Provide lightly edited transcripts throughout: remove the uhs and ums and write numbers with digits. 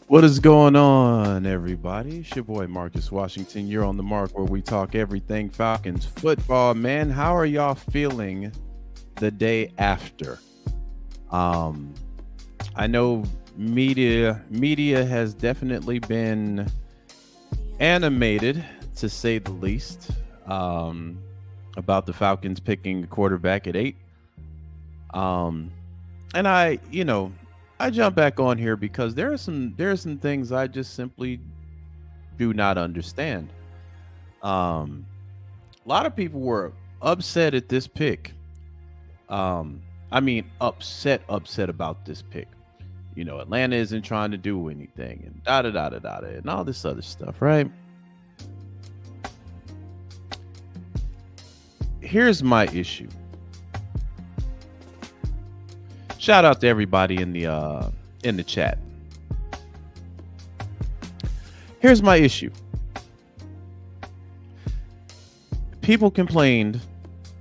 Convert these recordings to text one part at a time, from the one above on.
What is going on, everybody? It's your boy Marcus Washington. You're on the mark where we talk everything Falcons football. Man, how are y'all feeling the day after? I know media has definitely been animated, to say the least, about the Falcons picking a quarterback at 8. And I jump back on here because there are some things I just simply do not understand. A lot of people were upset at this pick. Upset about this pick. Atlanta isn't trying to do anything and da da da da da and all this other stuff, right? Here's my issue. Shout out to everybody in the chat. Here's my issue. People complained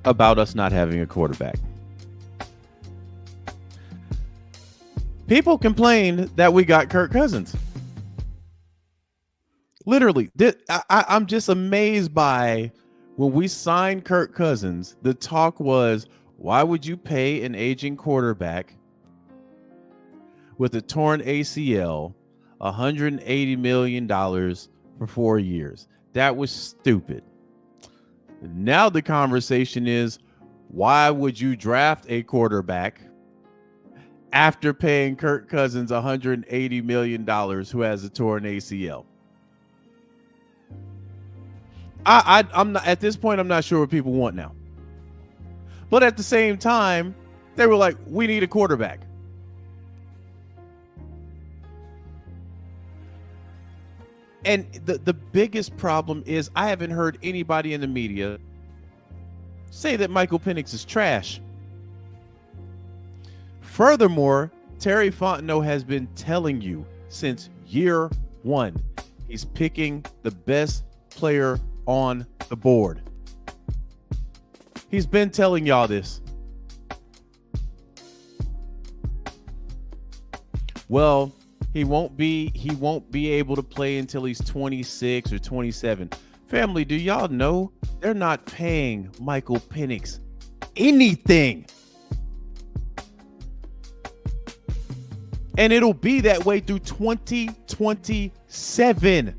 about us not having a quarterback. People complained that we got Kirk Cousins. Literally, I'm just amazed by when we signed Kirk Cousins, the talk was, why would you pay an aging quarterback with a torn ACL $180 million for 4 years? That was stupid. Now the conversation is, why would you draft a quarterback after paying Kirk Cousins $180 million who has a torn ACL? I'm not, at this point, I'm not sure what people want now. But at the same time, they were like, we need a quarterback. And the biggest problem is I haven't heard anybody in the media say that Michael Penix is trash. Furthermore, Terry Fontenot has been telling you since year one, he's picking the best player on the board. He's been telling y'all this. Well, he won't be able to play until he's 26 or 27. Family, do y'all know they're not paying Michael Penix anything? And it'll be that way through 2027.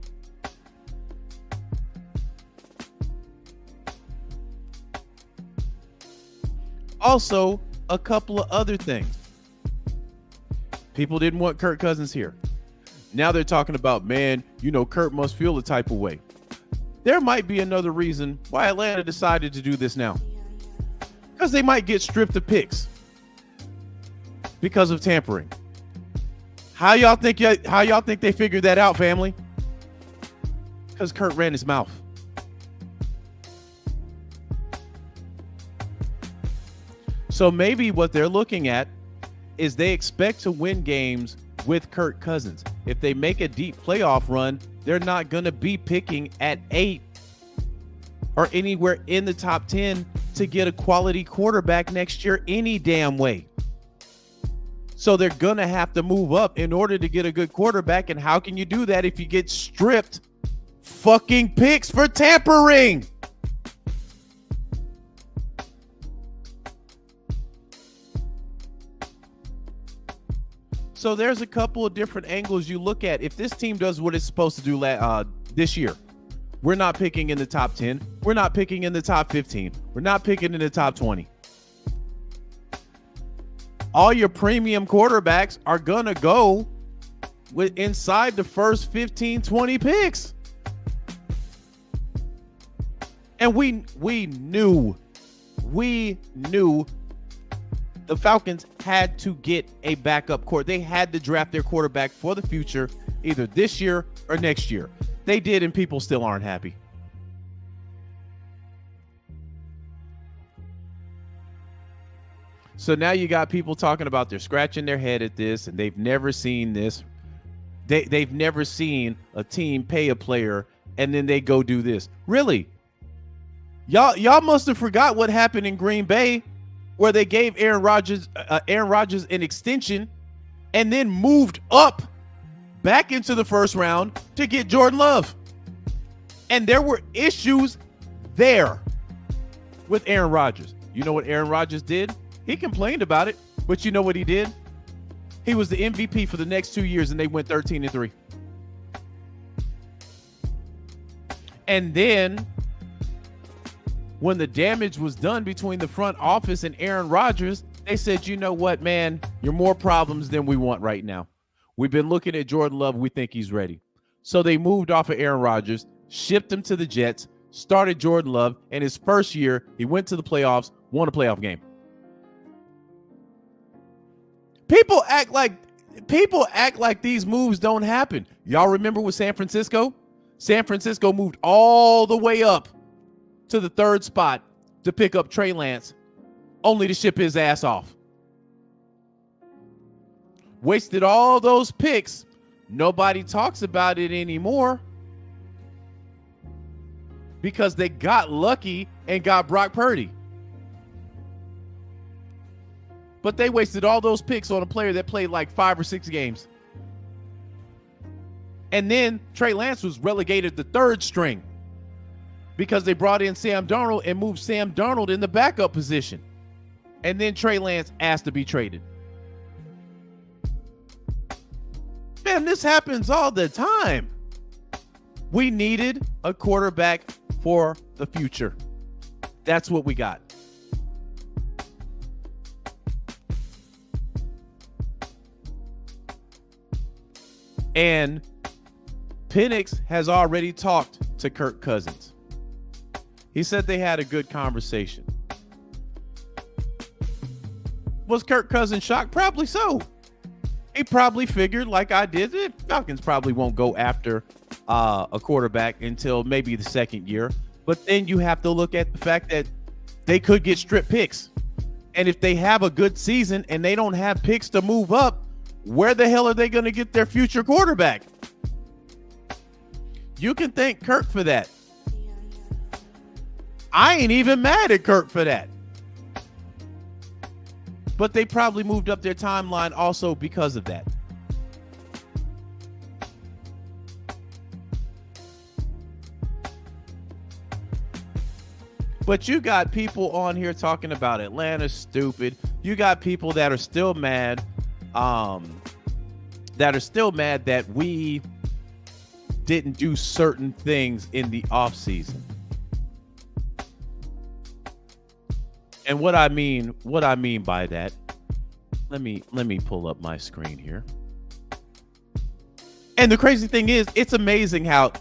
Also, a couple of other things. People didn't want Kirk Cousins here. Now they're talking about, man, Kirk must feel the type of way. There might be another reason why Atlanta decided to do this now. Because they might get stripped of picks because of tampering. How y'all think they figured that out, family? Because Kirk ran his mouth. So maybe what they're looking at is they expect to win games with Kirk Cousins. If they make a deep playoff run, they're not going to be picking at 8 or anywhere in the top 10 to get a quality quarterback next year any damn way. So they're going to have to move up in order to get a good quarterback. And how can you do that if you get stripped fucking picks for tampering? So there's a couple of different angles you look at. If this team does what it's supposed to do this year, we're not picking in the top 10. We're not picking in the top 15. We're not picking in the top 20. All your premium quarterbacks are going to go inside the first 15, 20 picks. And we knew the Falcons had to get a backup quarterback. They had to draft their quarterback for the future, either this year or next year. They did, and people still aren't happy. So now you got people talking about they're scratching their head at this, and they've never seen this. They've never seen a team pay a player, and then they go do this. Really? Y'all must have forgot what happened in Green Bay, where they gave Aaron Rodgers an extension and then moved up back into the first round to get Jordan Love. And there were issues there with Aaron Rodgers. You know what Aaron Rodgers did? He complained about it, but you know what he did? He was the MVP for the next 2 years, and they went 13-3. And then when the damage was done between the front office and Aaron Rodgers, they said, you know what, man, you're more problems than we want right now. We've been looking at Jordan Love. We think he's ready. So they moved off of Aaron Rodgers, shipped him to the Jets, started Jordan Love, and his first year, he went to the playoffs, won a playoff game. People act like these moves don't happen. Y'all remember with San Francisco? San Francisco moved all the way up to the 3rd spot to pick up Trey Lance, only to ship his ass off. Wasted all those picks. Nobody talks about it anymore because they got lucky and got Brock Purdy. But they wasted all those picks on a player that played like 5 or 6 games. And then Trey Lance was relegated to 3rd string because they brought in Sam Darnold and moved Sam Darnold in the backup position. And then Trey Lance asked to be traded. Man, this happens all the time. We needed a quarterback for the future. That's what we got. And Penix has already talked to Kirk Cousins. He said they had a good conversation. Was Kirk Cousins shocked? Probably so. He probably figured, like I did, Falcons probably won't go after a quarterback until maybe the 2nd year. But then you have to look at the fact that they could get strip picks. And if they have a good season and they don't have picks to move up, where the hell are they going to get their future quarterback? You can thank Kirk for that. I ain't even mad at Kirk for that. But they probably moved up their timeline also because of that. But you got people on here talking about Atlanta's stupid. You got people that are still mad. That we didn't do certain things in the offseason. And what I mean by that, let me pull up my screen here. And the crazy thing is, it's amazing how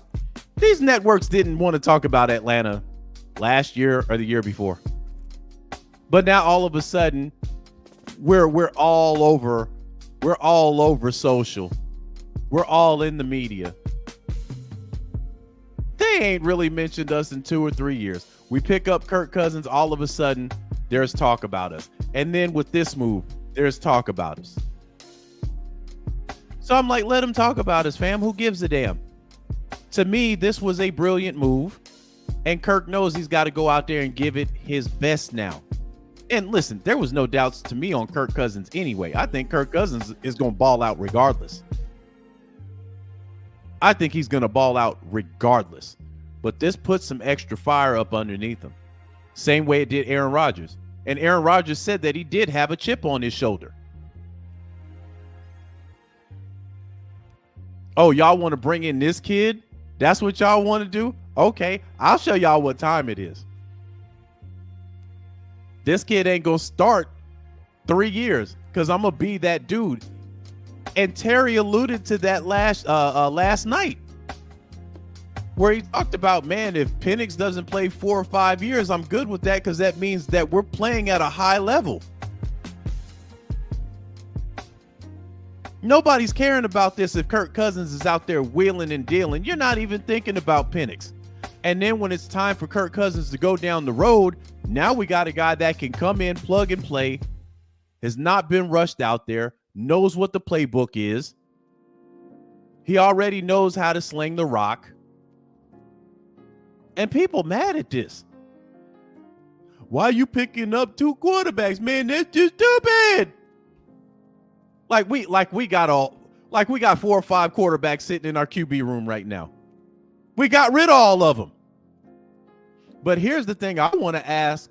these networks didn't want to talk about Atlanta last year or the year before. But now all of a sudden, we're all over social. We're all in the media. They ain't really mentioned us in 2 or 3 years. We pick up Kirk Cousins, all of a sudden, there's talk about us. And then with this move, there's talk about us. So I'm like, let him talk about us, fam. Who gives a damn? To me, this was a brilliant move. And Kirk knows he's got to go out there and give it his best now. And listen, there was no doubts to me on Kirk Cousins anyway. I think Kirk Cousins is going to ball out regardless. I think he's going to ball out regardless. But this puts some extra fire up underneath him. Same way it did Aaron Rodgers. And Aaron Rodgers said that he did have a chip on his shoulder. Oh, y'all want to bring in this kid? That's what y'all want to do? Okay, I'll show y'all what time it is. This kid ain't going to start 3 years because I'm going to be that dude. And Terry alluded to that last night where he talked about, man, if Penix doesn't play 4 or 5 years, I'm good with that because that means that we're playing at a high level. Nobody's caring about this if Kirk Cousins is out there wheeling and dealing. You're not even thinking about Penix. And then when it's time for Kirk Cousins to go down the road, now we got a guy that can come in, plug and play, has not been rushed out there, knows what the playbook is. He already knows how to sling the rock. And people mad at this. Why are you picking up 2 quarterbacks, man? That's just stupid. Like we got Like we got 4 or 5 quarterbacks sitting in our QB room right now. We got rid of all of them. But here's the thing I want to ask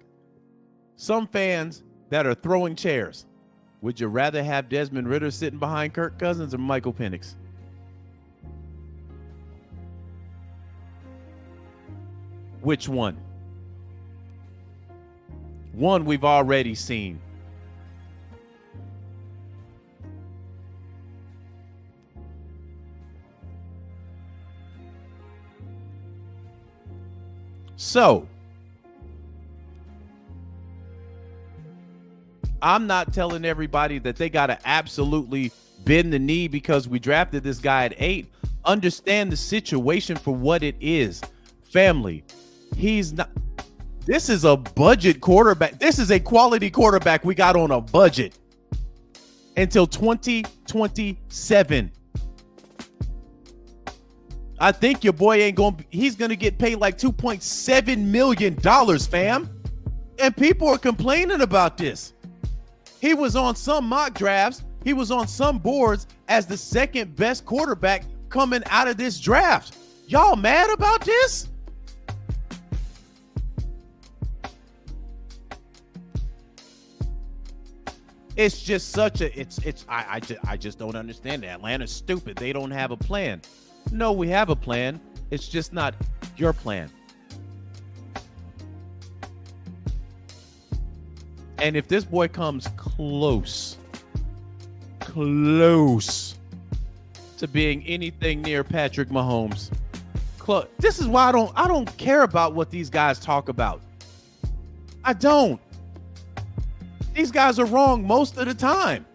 some fans that are throwing chairs. Would you rather have Desmond Ridder sitting behind Kirk Cousins or Michael Penix? Which one? One we've already seen. So, I'm not telling everybody that they got to absolutely bend the knee because we drafted this guy at 8. Understand the situation for what it is. Family, he's not. This is a budget quarterback. This is a quality quarterback we got on a budget until 2027. I think your boy ain't going to, he's going to get paid like $2.7 million, fam. And people are complaining about this. He was on some mock drafts. He was on some boards as the second best quarterback coming out of this draft. Y'all mad about this? It's just such a, I just don't understand it. Atlanta's stupid. They don't have a plan. No, we have a plan. It's just not your plan. And if this boy comes close to being anything near Patrick Mahomes, this is why I don't care about what these guys talk about. I don't. These guys are wrong most of the time.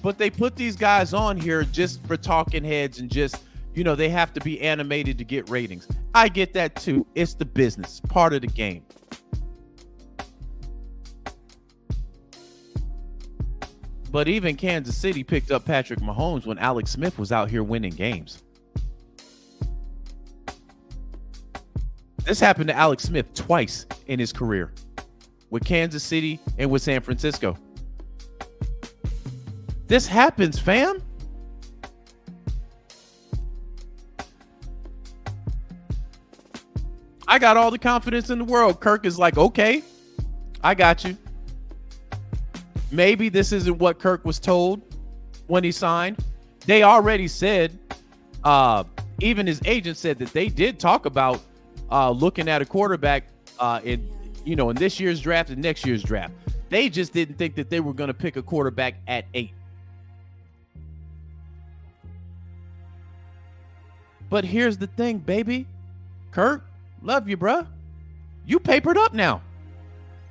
But they put these guys on here just for talking heads and just, you know, they have to be animated to get ratings. I get that too. It's the business, part of the game. But even Kansas City picked up Patrick Mahomes when Alex Smith was out here winning games. This happened to Alex Smith twice in his career, with Kansas City and with San Francisco. This happens, fam. I got all the confidence in the world. Kirk is like, okay, I got you. Maybe this isn't what Kirk was told when he signed. They already said, even his agent said that they did talk about looking at a quarterback in this year's draft and next year's draft. They just didn't think that they were going to pick a quarterback at 8. But here's the thing, baby. Kirk, love you, bruh. You papered up now.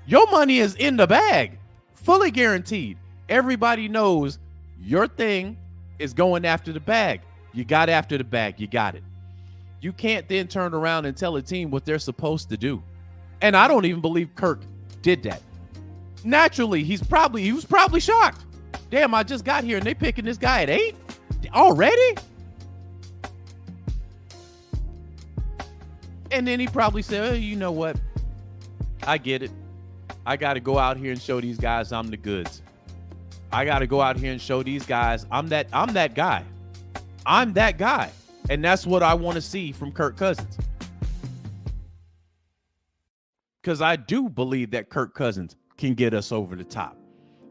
Your money is in the bag. Fully guaranteed. Everybody knows your thing is going after the bag. You got after the bag. You got it. You can't then turn around and tell a team what they're supposed to do. And I don't even believe Kirk did that. Naturally, he was probably shocked. Damn, I just got here and they picking this guy at 8 already? And then he probably said, oh, you know what? I get it. I got to go out here and show these guys I'm the goods. I got to go out here and show these guys I'm that guy. I'm that guy. And that's what I want to see from Kirk Cousins. Because I do believe that Kirk Cousins can get us over the top.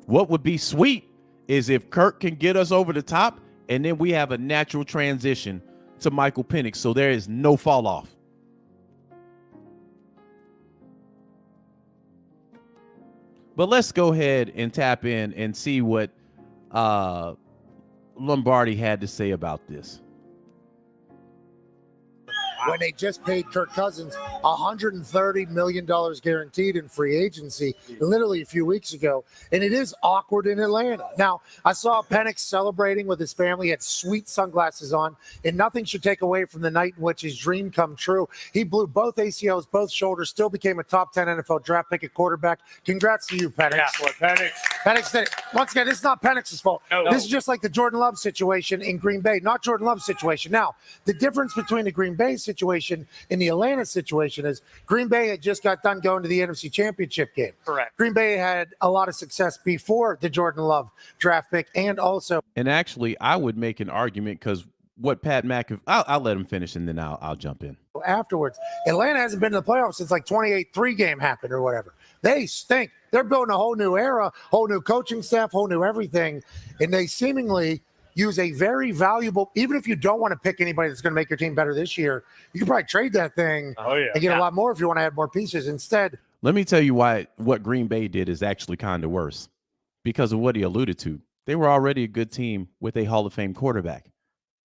What would be sweet is if Kirk can get us over the top and then we have a natural transition to Michael Penix so there is no fall off. But let's go ahead and tap in and see what Lombardi had to say about this. When they just paid Kirk Cousins $130 million guaranteed in free agency literally a few weeks ago. And it is awkward in Atlanta. Now, I saw Penix celebrating with his family. He had sweet sunglasses on, and nothing should take away from the night in which his dream come true. He blew both ACLs, both shoulders, still became a top 10 NFL draft pick at quarterback. Congrats to you, Penix. Yeah, well, Penix. Penix did it. Once again, this is not Penix's fault. No. This is just like the Jordan Love situation in Green Bay, not Jordan Love's situation. Now, the difference between the Green Bay situation situation in the Atlanta situation is Green Bay had just got done going to the NFC Championship game. Correct. Green Bay had a lot of success before the Jordan Love draft pick, and also. And actually, I would make an argument because what Pat McAfee, I'll let him finish and then I'll jump in. Afterwards, Atlanta hasn't been to the playoffs since like 28-3 game happened or whatever. They stink. They're building a whole new era, whole new coaching staff, whole new everything, and they seemingly use a very valuable. Even if you don't want to pick anybody that's going to make your team better this year, you can probably trade that thing and get a lot more if you want to add more pieces. Instead, let me tell you why what Green Bay did is actually kind of worse because of what he alluded to. They were already a good team with a Hall of Fame quarterback,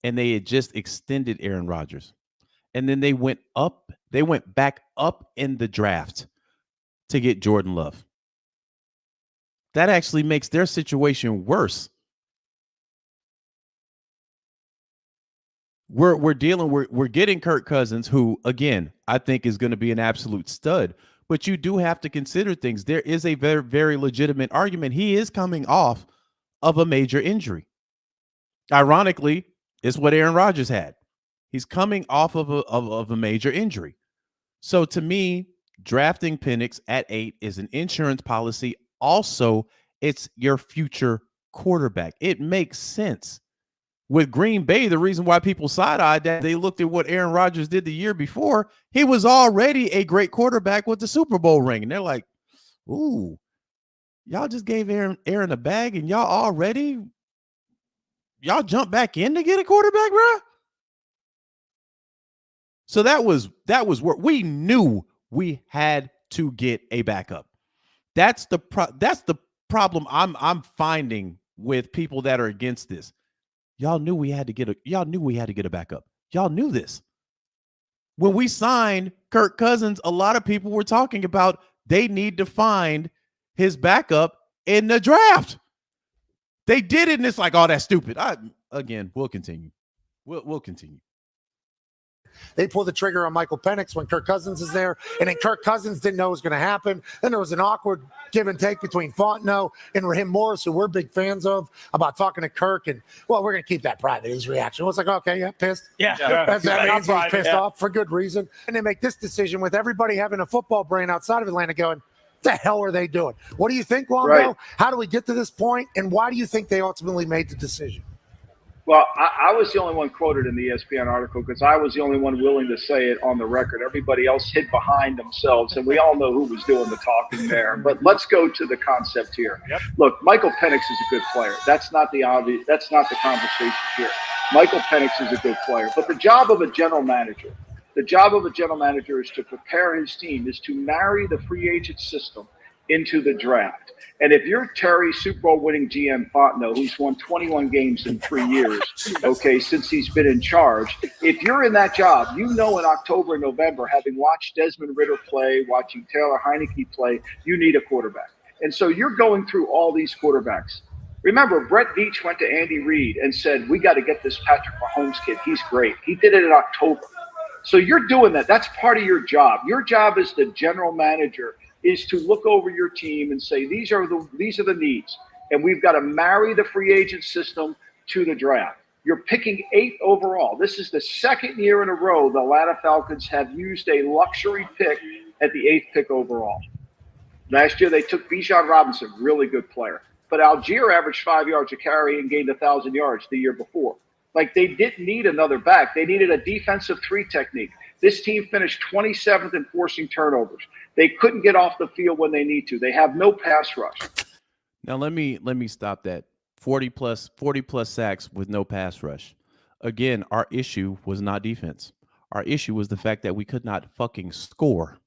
and they had just extended Aaron Rodgers. And then they went back up in the draft to get Jordan Love. That actually makes their situation worse. We're getting Kirk Cousins, who, again, I think is going to be an absolute stud. But you do have to consider things. There is a very, very legitimate argument. He is coming off of a major injury. Ironically, it's what Aaron Rodgers had. He's coming off of a major injury. So to me, drafting Penix at 8 is an insurance policy. Also, it's your future quarterback. It makes sense. With Green Bay, the reason why people side-eyed that, they looked at what Aaron Rodgers did the year before. He was already a great quarterback with the Super Bowl ring. And they're like, ooh, y'all just gave Aaron a bag and y'all jump back in to get a quarterback, bro? So that was where we knew we had to get a backup. That's the problem I'm finding with people that are against this. Y'all knew we had to get a backup. Y'all knew this. When we signed Kirk Cousins, a lot of people were talking about they need to find his backup in the draft. They did it, and it's like, oh, that's stupid. We'll continue. We'll continue. They pulled the trigger on Michael Penix when Kirk Cousins is there, and then Kirk Cousins didn't know it was going to happen. Then there was an awkward give and take between Fontenot and Raheem Morris, who we're big fans of, about talking to Kirk. And, well, we're going to keep that private, his reaction. It was like, okay, yeah, pissed. Yeah. That means he's pissed off for good reason. And they make this decision with everybody having a football brain outside of Atlanta going, the hell are they doing? What do you think, Longo? Right. How do we get to this point, and why do you think they ultimately made the decision? Well, I was the only one quoted in the ESPN article because I was the only one willing to say it on the record. Everybody else hid behind themselves, and we all know who was doing the talking there. But let's go to the concept here. Yep. Look, Michael Penix is a good player. That's not the obvious. That's not the conversation here. Michael Penix is a good player. But the job of a general manager is to prepare his team, is to marry the free agent system into the draft. And if you're Terry Super Bowl winning GM Fontenot, who's won 21 games in 3 years, okay, since he's been in charge, if you're in that job, you know in October and November, having watched Desmond Ridder play, watching Taylor Heineke play, you need a quarterback. And so you're going through all these quarterbacks. Remember, Brett Veach went to Andy Reid and said, we got to get this Patrick Mahomes kid. He's great. He did it in October. So you're doing that. That's part of your job. Your job as the general manager is to look over your team and say, these are the needs. And we've got to marry the free agent system to the draft. You're picking 8 overall. This is the second year in a row the Atlanta Falcons have used a luxury pick at the 8th pick overall. Last year they took Bijan Robinson, really good player. But Algier averaged 5 yards a carry and gained 1,000 yards the year before. Like, they didn't need another back. They needed a defensive 3 technique. This team finished 27th in forcing turnovers. They couldn't get off the field when they need to. They have no pass rush. Now let me stop that. 40 plus sacks with no pass rush. Again, our issue was not defense. Our issue was the fact that we could not fucking score.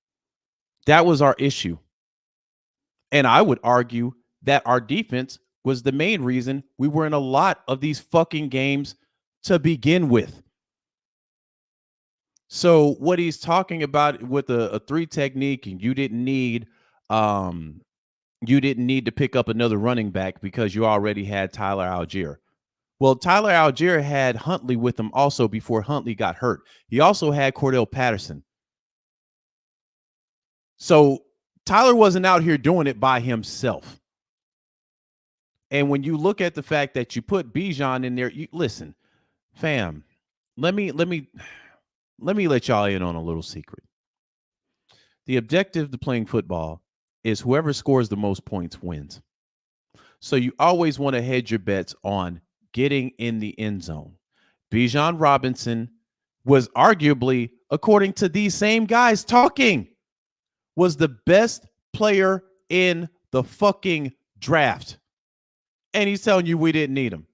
That was our issue. And I would argue that our defense was the main reason we were in a lot of these fucking games to begin with. So what he's talking about with a 3 technique, and you didn't need to pick up another running back because you already had Tyler Algier. Well, Tyler Algier had Huntley with him also before Huntley got hurt. He also had Cordell Patterson. So Tyler wasn't out here doing it by himself. And when you look at the fact that you put Bijan in there, listen, fam, let me let me let y'all in on a little secret. The objective to playing football is whoever scores the most points wins. So you always want to hedge your bets on getting in the end zone. Bijan Robinson was arguably, according to these same guys talking, was the best player in the fucking draft. And he's telling you we didn't need him.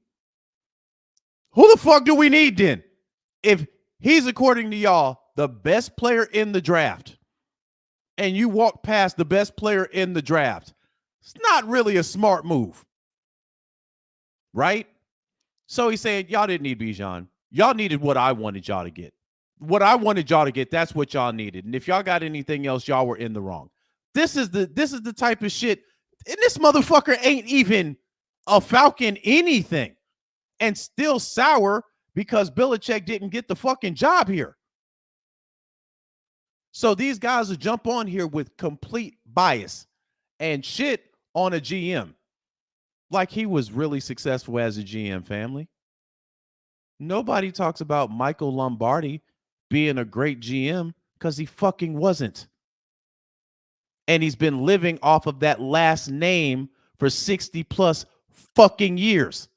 Who the fuck do we need then? If he's, according to y'all, the best player in the draft, and you walk past the best player in the draft, it's not really a smart move. Right? So he's saying, y'all didn't need Bijan. Y'all needed what I wanted y'all to get. What I wanted y'all to get, that's what y'all needed. And if y'all got anything else, y'all were in the wrong. This is the type of shit. And this motherfucker ain't even a Falcon anything. And still sour because Belichick didn't get the fucking job here. So these guys will jump on here with complete bias and shit on a GM. Like he was really successful as a GM, family. Nobody talks about Michael Lombardi being a great GM because he fucking wasn't. And he's been living off of that last name for 60 plus fucking years.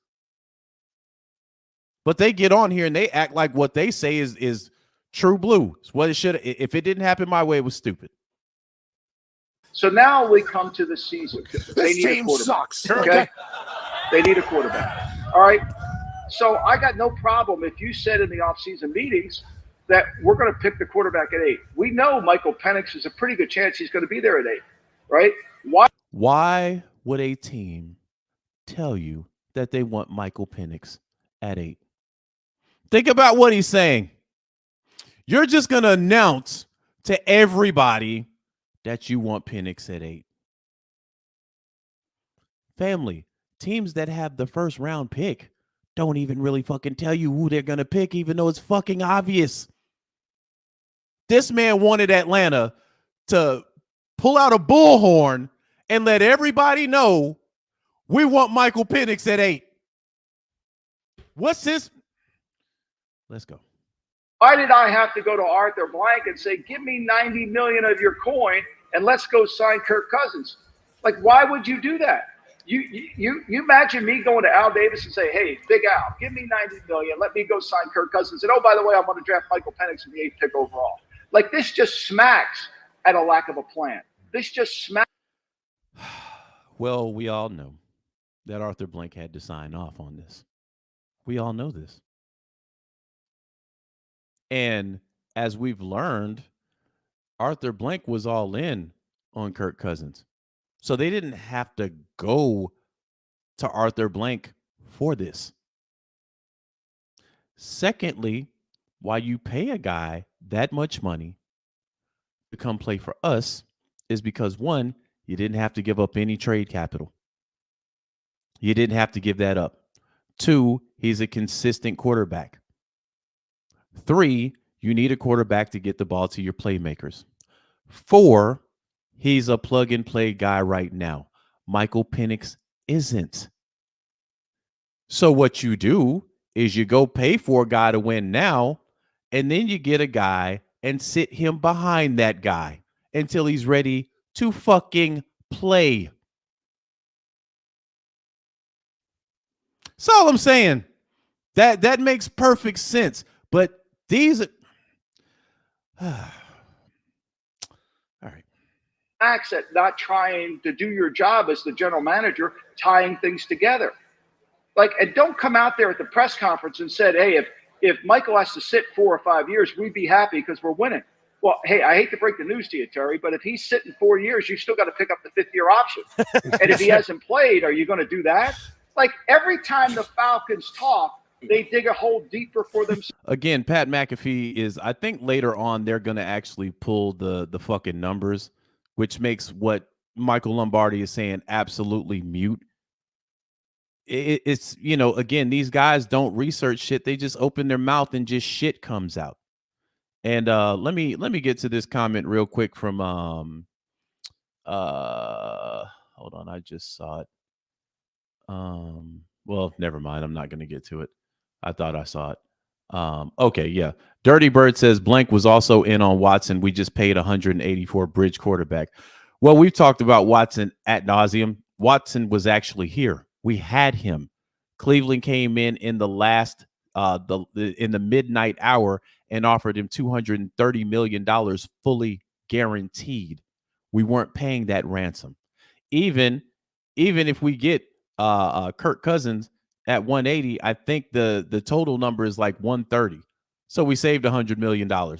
But they get on here and they act like what they say is true blue. It's what it should. If it didn't happen my way, it was stupid. So now we come to the season. This team sucks. Okay? They need a quarterback. All right. So I got no problem if you said in the offseason meetings that we're going to pick the quarterback at 8. We know Michael Penix is a pretty good chance he's going to be there at 8, right? Why would a team tell you that they want Michael Penix at 8? Think about what he's saying. You're just going to announce to everybody that you want Penix at 8. Family, teams that have the first round pick don't even really fucking tell you who they're going to pick, even though it's fucking obvious. This man wanted Atlanta to pull out a bullhorn and let everybody know we want Michael Penix at 8. What's this? Let's go. Why did I have to go to Arthur Blank and say, give me $90 million of your coin and let's go sign Kirk Cousins? Like, why would you do that? You imagine me going to Al Davis and say, hey, Big Al, give me $90 million. Let me go sign Kirk Cousins. And, oh, by the way, I want to draft Michael Penix in the 8th pick overall. Like, this just smacks at a lack of a plan. This just smacks. Well, we all know that Arthur Blank had to sign off on this. We all know this. And as we've learned, Arthur Blank was all in on Kirk Cousins. So they didn't have to go to Arthur Blank for this. Secondly, why you pay a guy that much money to come play for us is because, one, you didn't have to give up any trade capital. You didn't have to give that up. 2, he's a consistent quarterback. 3, you need a quarterback to get the ball to your playmakers. 4, he's a plug-and-play guy right now. Michael Penix isn't. So what you do is you go pay for a guy to win now, and then you get a guy and sit him behind that guy until he's ready to fucking play. That's all I'm saying. That makes perfect sense. But these all right. Max at not trying to do your job as the general manager, tying things together. Like, and don't come out there at the press conference and said, hey, if Michael has to sit 4 or 5 years, we'd be happy because we're winning. Well, hey, I hate to break the news to you, Terry, but if he's sitting 4 years, you still got to pick up the 5th-year option. And if he hasn't played, are you going to do that? Like, every time the Falcons talk, they dig a hole deeper for themselves. Again, Pat McAfee is, I think later on they're going to actually pull the fucking numbers, which makes what Michael Lombardi is saying absolutely mute. It's, you know, again, these guys don't research shit. They just open their mouth and just shit comes out. And let me get to this comment real quick from hold on, I just saw it. Well, never mind. I'm not going to get to it. I thought I saw it. Okay, yeah. Dirty Bird says Blank was also in on Watson. We just paid 184 bridge quarterback. Well, we've talked about Watson ad nauseum. Watson was actually here. We had him. Cleveland came in the last in the midnight hour and offered him $230 million fully guaranteed. We weren't paying that ransom. Even if we get Kirk Cousins at 180, I think the total number is like 130. So we saved $100 million for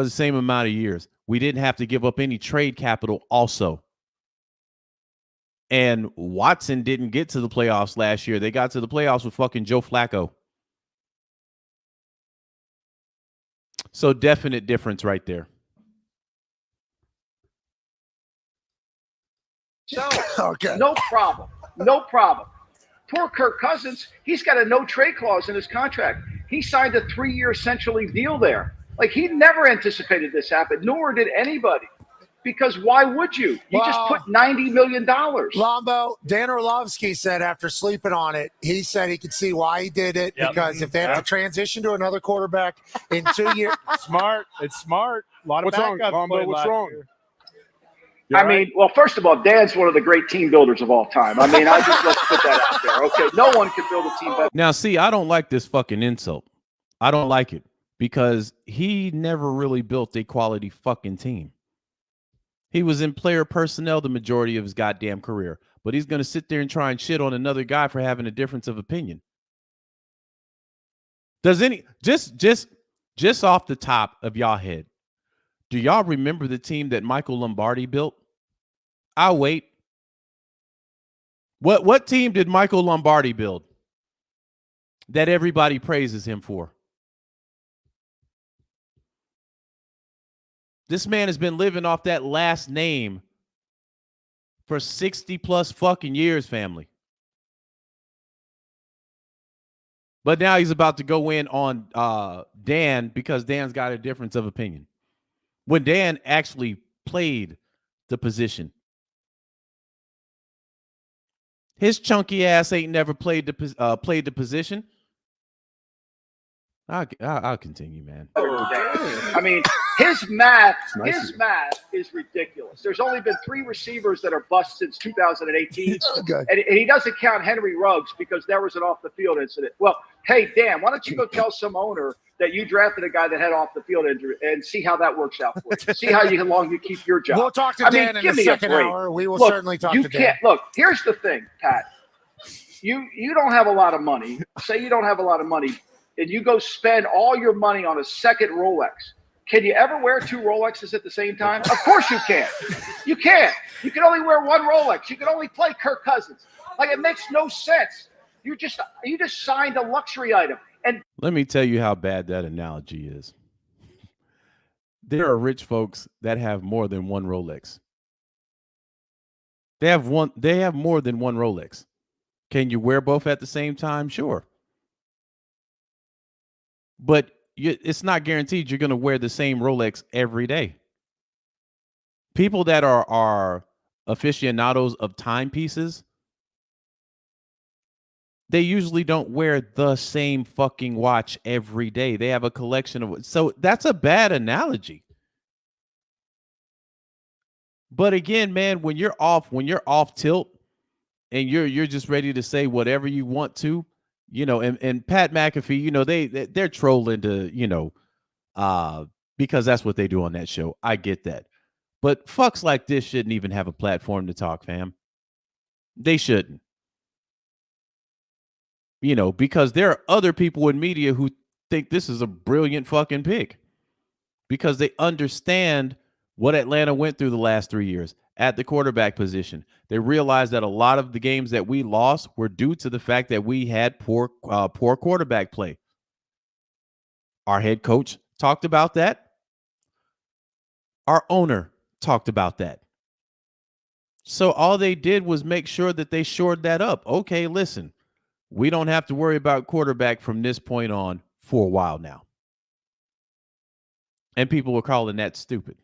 the same amount of years. We didn't have to give up any trade capital also. And Watson didn't get to the playoffs last year. They got to the playoffs with fucking Joe Flacco. So definite difference right there. So, okay. No problem. No problem. Poor Kirk Cousins, he's got a no trade clause in his contract. He signed a 3-year essentially deal there. Like, he never anticipated this happen, nor did anybody. Because why would you? You just put $90 million. Lombo, Dan Orlovsky said after sleeping on it, he said he could see why he did it. Yep. Because if they have to transition to another quarterback in 2 years. Smart. It's smart. A lot of What's wrong, Lombo? What's wrong? I mean, well, first of all, Dan's one of the great team builders of all time. I mean, let's put that out there. Okay, no one can build a team better. Now, see, I don't like this fucking insult. I don't like it because he never really built a quality fucking team. He was in player personnel the majority of his goddamn career, but he's going to sit there and try and shit on another guy for having a difference of opinion. Does any just off the top of y'all head, do y'all remember the team that Michael Lombardi built? I'll wait. What team did Michael Lombardi build that everybody praises him for? This man has been living off that last name for 60 plus fucking years, family. But now he's about to go in on Dan because Dan's got a difference of opinion. When Dan actually played the position. His chunky ass ain't never played the position. I'll continue, man. I mean, his math is ridiculous. There's only been 3 receivers that are bust since 2018, and he doesn't count Henry Ruggs because there was an off-the-field incident. Well, hey, Dan, why don't you go tell some owner that you drafted a guy that had off-the-field injury and see how that works out for you. See how long you keep your job. We'll talk to Dan in the second hour. We will certainly talk to Dan. Look, here's the thing, Pat. You don't have a lot of money. Say you don't have a lot of money, and you go spend all your money on a second Rolex. Can you ever wear 2 Rolexes at the same time? Of course you can't. You can't. You can only wear 1 Rolex. You can only play Kirk Cousins. Like, it makes no sense. You just signed a luxury item. And let me tell you how bad that analogy is. There are rich folks that have more than 1 Rolex. They have more than 1 Rolex. Can you wear both at the same time? Sure. But it's not guaranteed you're going to wear the same Rolex every day. People that are aficionados of timepieces, they usually don't wear the same fucking watch every day. They have a collection of, so that's a bad analogy. But again, man, when you're off tilt and you're just ready to say whatever you want to, and Pat McAfee, they're trolling to, because that's what they do on that show. I get that. But fucks like this shouldn't even have a platform to talk, fam. They shouldn't. Because there are other people in media who think this is a brilliant fucking pick because they understand what Atlanta went through the last 3 years at the quarterback position. They realized that a lot of the games that we lost were due to the fact that we had poor quarterback play. Our head coach talked about that. Our owner talked about that. So all they did was make sure that they shored that up. Okay, listen. We don't have to worry about quarterback from this point on for a while now. And people were calling that stupid.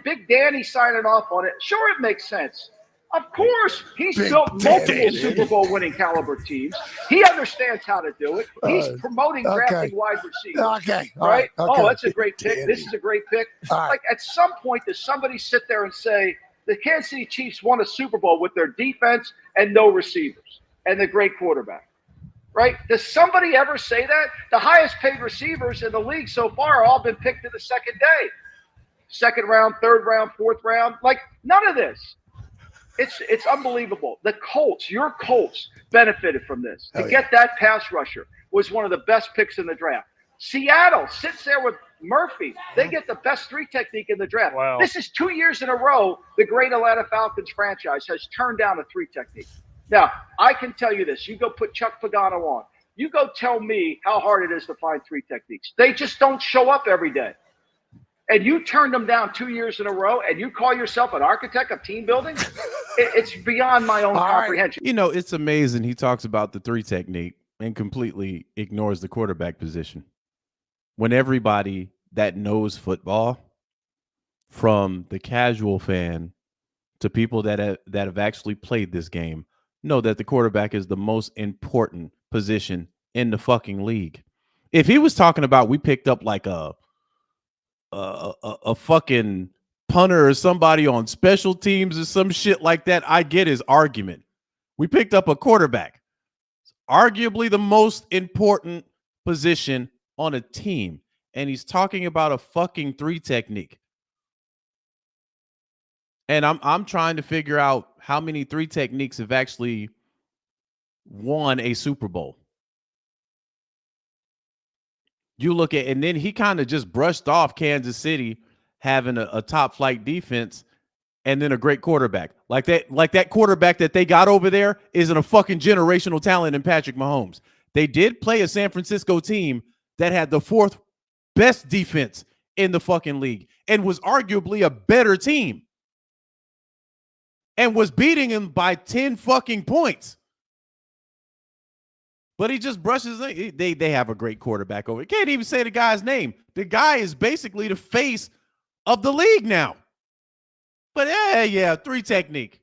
Big Danny signing off on it. Sure, it makes sense. Of course, he's Big built multiple Danny. Super Bowl winning caliber teams. He understands how to do it. He's promoting drafting wide receivers. Okay. All right? Okay. Oh, that's a great pick. Danny. This is a great pick. All right. Like at some point, does somebody sit there and say the Kansas City Chiefs won a Super Bowl with their defense and no receivers and the great quarterback? Right? Does somebody ever say that? The highest paid receivers in the league so far have all been picked in the second day. Second round, third round, fourth round. Like none of this. It's unbelievable. The Colts, your Colts, benefited from this. To get that pass rusher was one of the best picks in the draft. Seattle sits there with Murphy. They get the best three technique in the draft. Wow. This is 2 years in a row the great Atlanta Falcons franchise has turned down a three technique. Now, I can tell you this. You go put Chuck Pagano on. You go tell me how hard it is to find three techniques. They just don't show up every day. And you turned them down 2 years in a row, and you call yourself an architect of team building? It's beyond my own comprehension. You know, it's amazing. He talks about the three technique and completely ignores the quarterback position. When everybody that knows football, from the casual fan to people that have actually played this game, know that the quarterback is the most important position in the fucking league. If he was talking about we picked up like a fucking punter or somebody on special teams or some shit like that, I get his argument. We picked up a quarterback. It's arguably the most important position on a team. And he's talking about a fucking three technique. And I'm trying to figure out how many three techniques have actually won a Super Bowl. You look at, and then he kind of just brushed off Kansas City having a top flight defense and then a great quarterback. Like that quarterback that they got over there isn't a fucking generational talent in Patrick Mahomes. They did play a San Francisco team that had the fourth best defense in the fucking league and was arguably a better team and was beating him by 10 fucking points. But he just brushes. They have a great quarterback over. Can't even say the guy's name. The guy is basically the face of the league now. But yeah, three technique.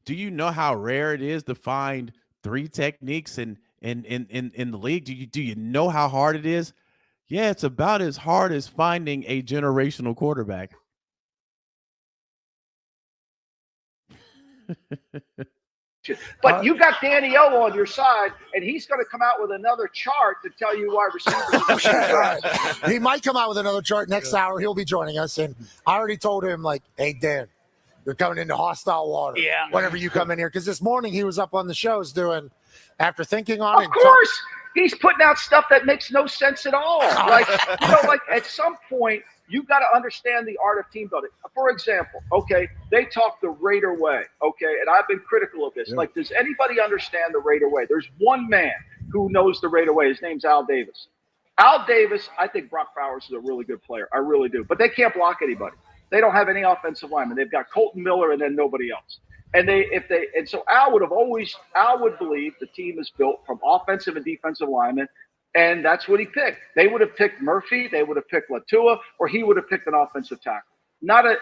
Do you know how rare it is to find three techniques in the league? Do you know how hard it is? Yeah, it's about as hard as finding a generational quarterback. But you got Danny O on your side, and he's going to come out with another chart to tell you why receivers. He might come out with another chart next hour. He'll be joining us, and I already told him, like, hey, Dan, you're coming into hostile water. Yeah. Whenever you come in here, because this morning he was up on the shows doing, after thinking on it. Of course, he's putting out stuff that makes no sense at all. Like, like at some point, you got to understand the art of team building. For example, okay, they talk the Raider way, okay, and I've been critical of this. Yeah. Like, does anybody understand the Raider way? There's one man who knows the Raider way. His name's Al Davis. Al Davis, I think Brock Bowers is a really good player. I really do. But they can't block anybody. They don't have any offensive linemen. They've got Colton Miller and then nobody else. And so Al would believe the team is built from offensive and defensive linemen. And that's what he picked. They would have picked Murphy, they would have picked Latua, or he would have picked an offensive tackle.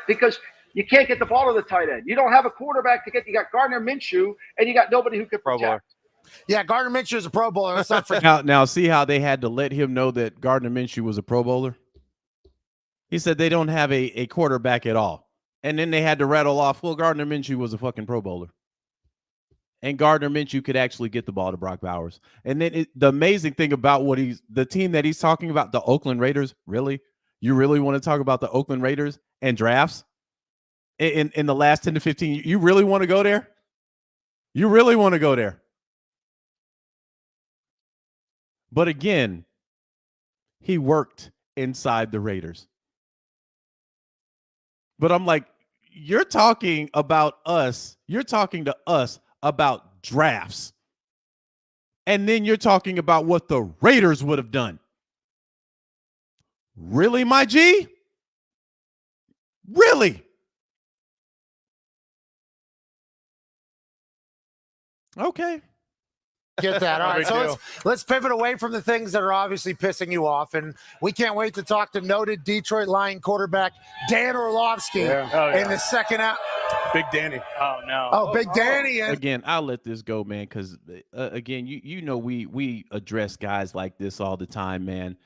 Because you can't get the ball to the tight end. You don't have a quarterback to get. You got Gardner Minshew, and you got nobody who can protect. Yeah, Gardner Minshew is a Pro Bowler. Let's not forget. Now, see how they had to let him know that Gardner Minshew was a Pro Bowler? He said they don't have a quarterback at all. And then they had to rattle off, well, Gardner Minshew was a fucking Pro Bowler. And Gardner Minshew could actually get the ball to Brock Bowers. And then the amazing thing about the team that he's talking about, the Oakland Raiders, really? You really want to talk about the Oakland Raiders and drafts in the last 10 to 15? You really want to go there? You really want to go there? But again, he worked inside the Raiders. But I'm like, you're talking about us. You're talking to us about drafts. And then you're talking about what the Raiders would have done. Really, my G? Really? Okay. Get that. All No right, big so deal. let's pivot away from the things that are obviously pissing you off, and we can't wait to talk to noted Detroit Lion quarterback Dan Orlovsky in the second half. Big Danny. Oh no. Oh, Big Danny. And Again, I'll let this go, man, because again, you know we address guys like this all the time, man,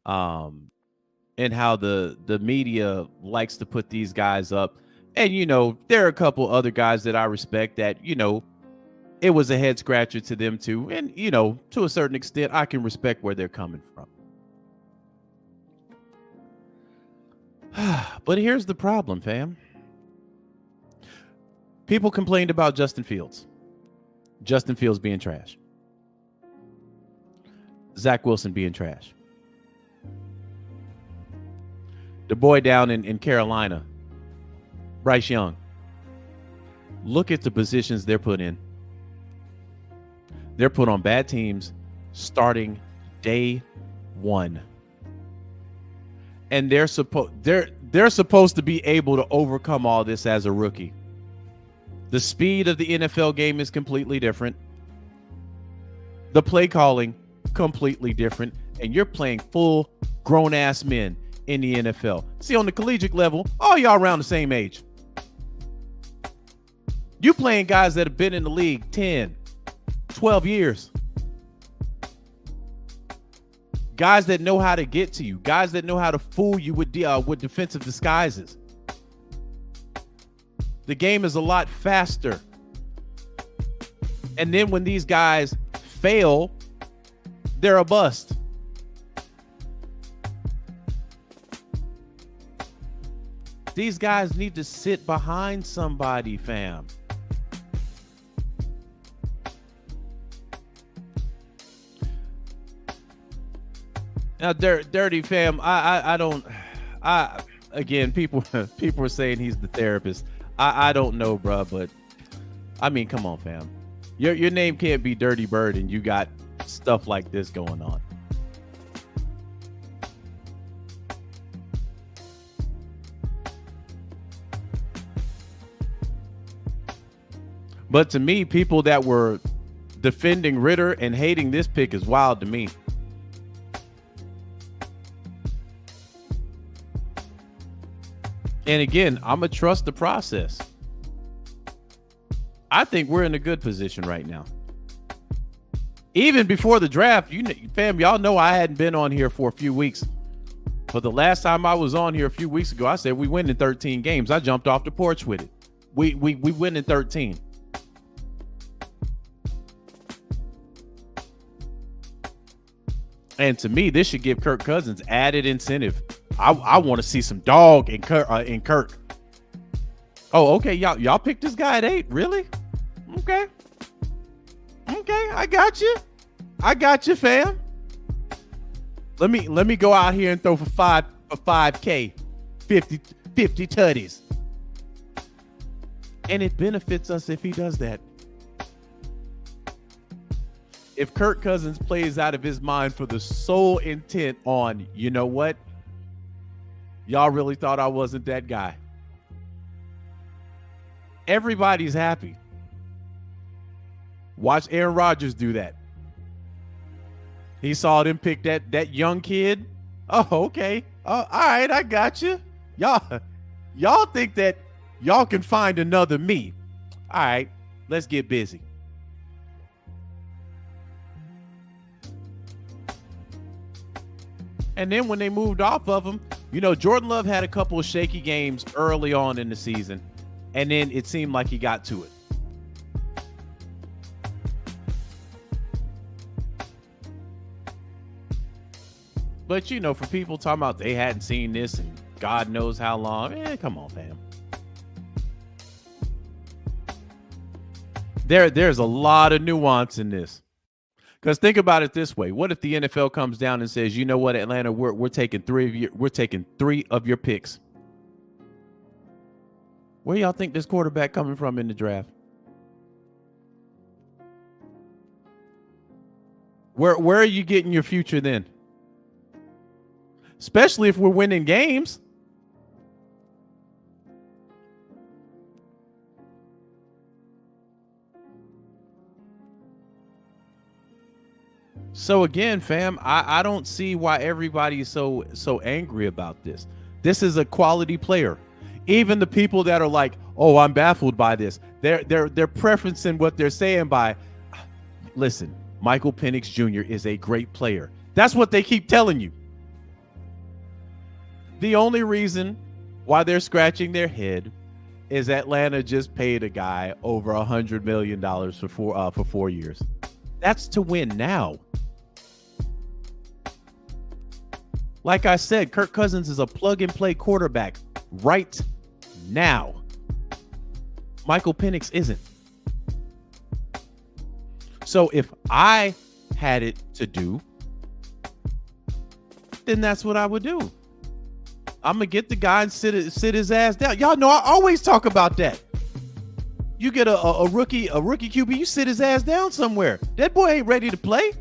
and how the media likes to put these guys up, and there are a couple other guys that I respect that it was a head scratcher to them too, and to a certain extent, I can respect where they're coming from. But here's the problem, fam. People complained about Justin Fields. Justin Fields being trash. Zach Wilson being trash. The boy down in Carolina, Bryce Young. Look at the positions they're put in. They're put on bad teams starting day one. And they're supposed to be able to overcome all this as a rookie. The speed of the NFL game is completely different. The play calling, completely different. And you're playing full grown-ass men in the NFL. See, on the collegiate level, all y'all around the same age. You playing guys that have been in the league 10, 12 years. Guys that know how to get to you. Guys that know how to fool you with defensive disguises. The game is a lot faster. And then when these guys fail, they're a bust. These guys need to sit behind somebody, fam. Now, Dirty fam, again, people are saying he's the therapist. I don't know, bro, but I mean, come on, fam. Your name can't be Dirty Bird and you got stuff like this going on. But to me, people that were defending Ritter and hating this pick is wild to me. And again, I'm going to trust the process. I think we're in a good position right now. Even before the draft, fam, y'all know I hadn't been on here for a few weeks. But the last time I was on here a few weeks ago, I said we win in 13 games. I jumped off the porch with it. We win in 13. And to me, this should give Kirk Cousins added incentive. I want to see some dog in Kirk. Oh, okay. Y'all picked this guy at 8. Really? Okay. I got you, fam. Let me go out here and throw for 5K, 50 tutties. And it benefits us if he does that. If Kirk Cousins plays out of his mind for the sole intent on, you know what? Y'all really thought I wasn't that guy. Everybody's happy. Watch Aaron Rodgers do that. He saw them pick that young kid. Oh, okay. All right, I got you. Y'all think that y'all can find another me. All right, let's get busy. And then when they moved off of him, Jordan Love had a couple of shaky games early on in the season, and then it seemed like he got to it. But, for people talking about they hadn't seen this and God knows how long, come on, fam. There's a lot of nuance in this. Because think about it this way. What if the NFL comes down and says, you know what, Atlanta, we're taking 3 of your picks. Where y'all think this quarterback coming from in the draft? Where are you getting your future then? Especially if we're winning games. So again, fam, I don't see why everybody is so angry about this. This is a quality player. Even the people that are like, "Oh, I'm baffled by this," they're preferencing what they're saying by, "Listen, Michael Penix Jr. is a great player." That's what they keep telling you. The only reason why they're scratching their head is Atlanta just paid a guy over $100 million for 4 years. That's to win now. Like I said, Kirk Cousins is a plug-and-play quarterback right now. Michael Penix isn't. So if I had it to do, then that's what I would do. I'm going to get the guy and sit his ass down. Y'all know I always talk about that. You get a rookie QB, you sit his ass down somewhere. That boy ain't ready to play.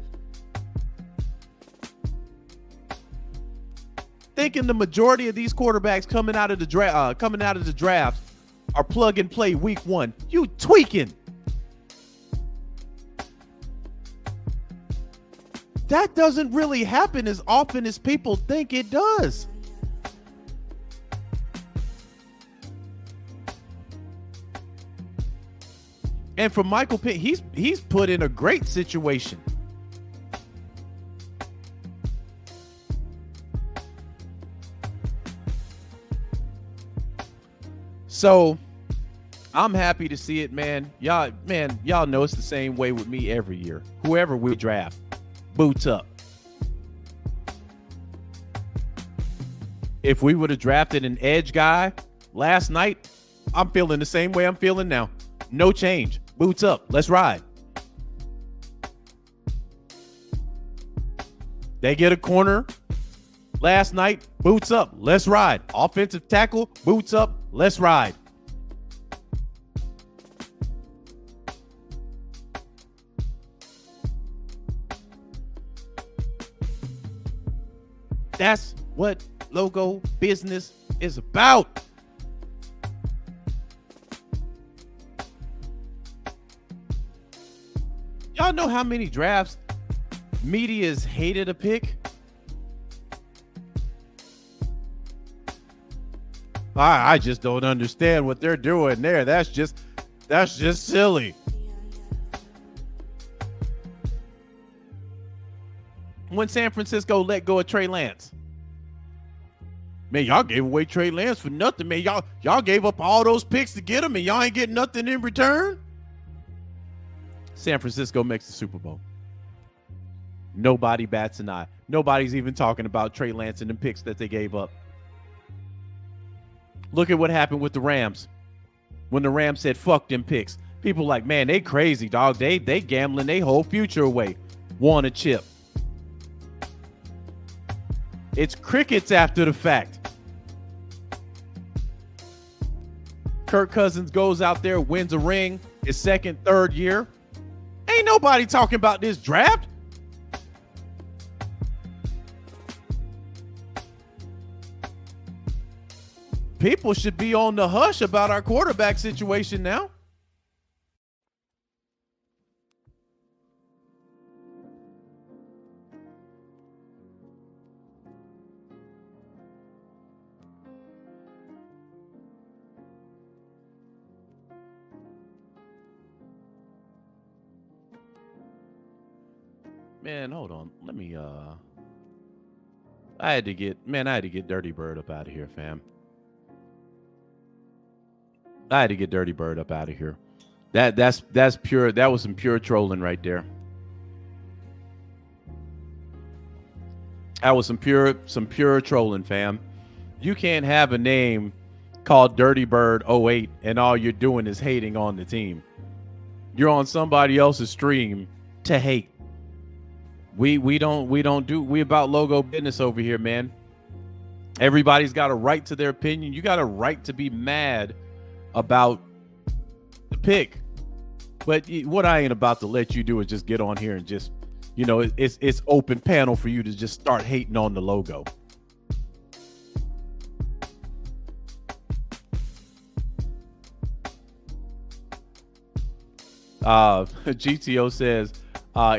Thinking the majority of these quarterbacks coming out of the draft are plug and play week one. You tweaking. That doesn't really happen as often as people think it does. And for Michael Pitt, he's put in a great situation. So I'm happy to see it, man. Y'all know it's the same way with me every year. Whoever we draft, boots up. If we would have drafted an edge guy last night, I'm feeling the same way I'm feeling now. No change. Boots up. Let's ride. They get a corner last night. Boots up. Let's ride. Offensive tackle. Boots up. Let's ride. That's what logo business is about. Y'all know how many drafts media's hated a pick? I just don't understand what they're doing there. That's just silly. When San Francisco let go of Trey Lance, man, y'all gave away Trey Lance for nothing, man. Y'all gave up all those picks to get him, and y'all ain't getting nothing in return. San Francisco makes the Super Bowl. Nobody bats an eye. Nobody's even talking about Trey Lance and the picks that they gave up. Look at what happened with the Rams. When the Rams said, fuck them picks. People like, man, they crazy, dog. They gambling their whole future away. Want a chip. It's crickets after the fact. Kirk Cousins goes out there, wins a ring, his second, third year. Ain't nobody talking about this draft. People should be on the hush about our quarterback situation now. Man, hold on. Let me I had to get Dirty Bird up out of here, fam. I had to get Dirty Bird up out of here. That's pure. That was some pure trolling right there. That was some pure trolling, fam. You can't have a name called Dirty Bird 08 and all you're doing is hating on the team. You're on somebody else's stream to hate. We about logo business over here, man. Everybody's got a right to their opinion. You got a right to be mad about the pick, but what I ain't about to let you do is just get on here and just, it's open panel for you to just start hating on the logo. GTO says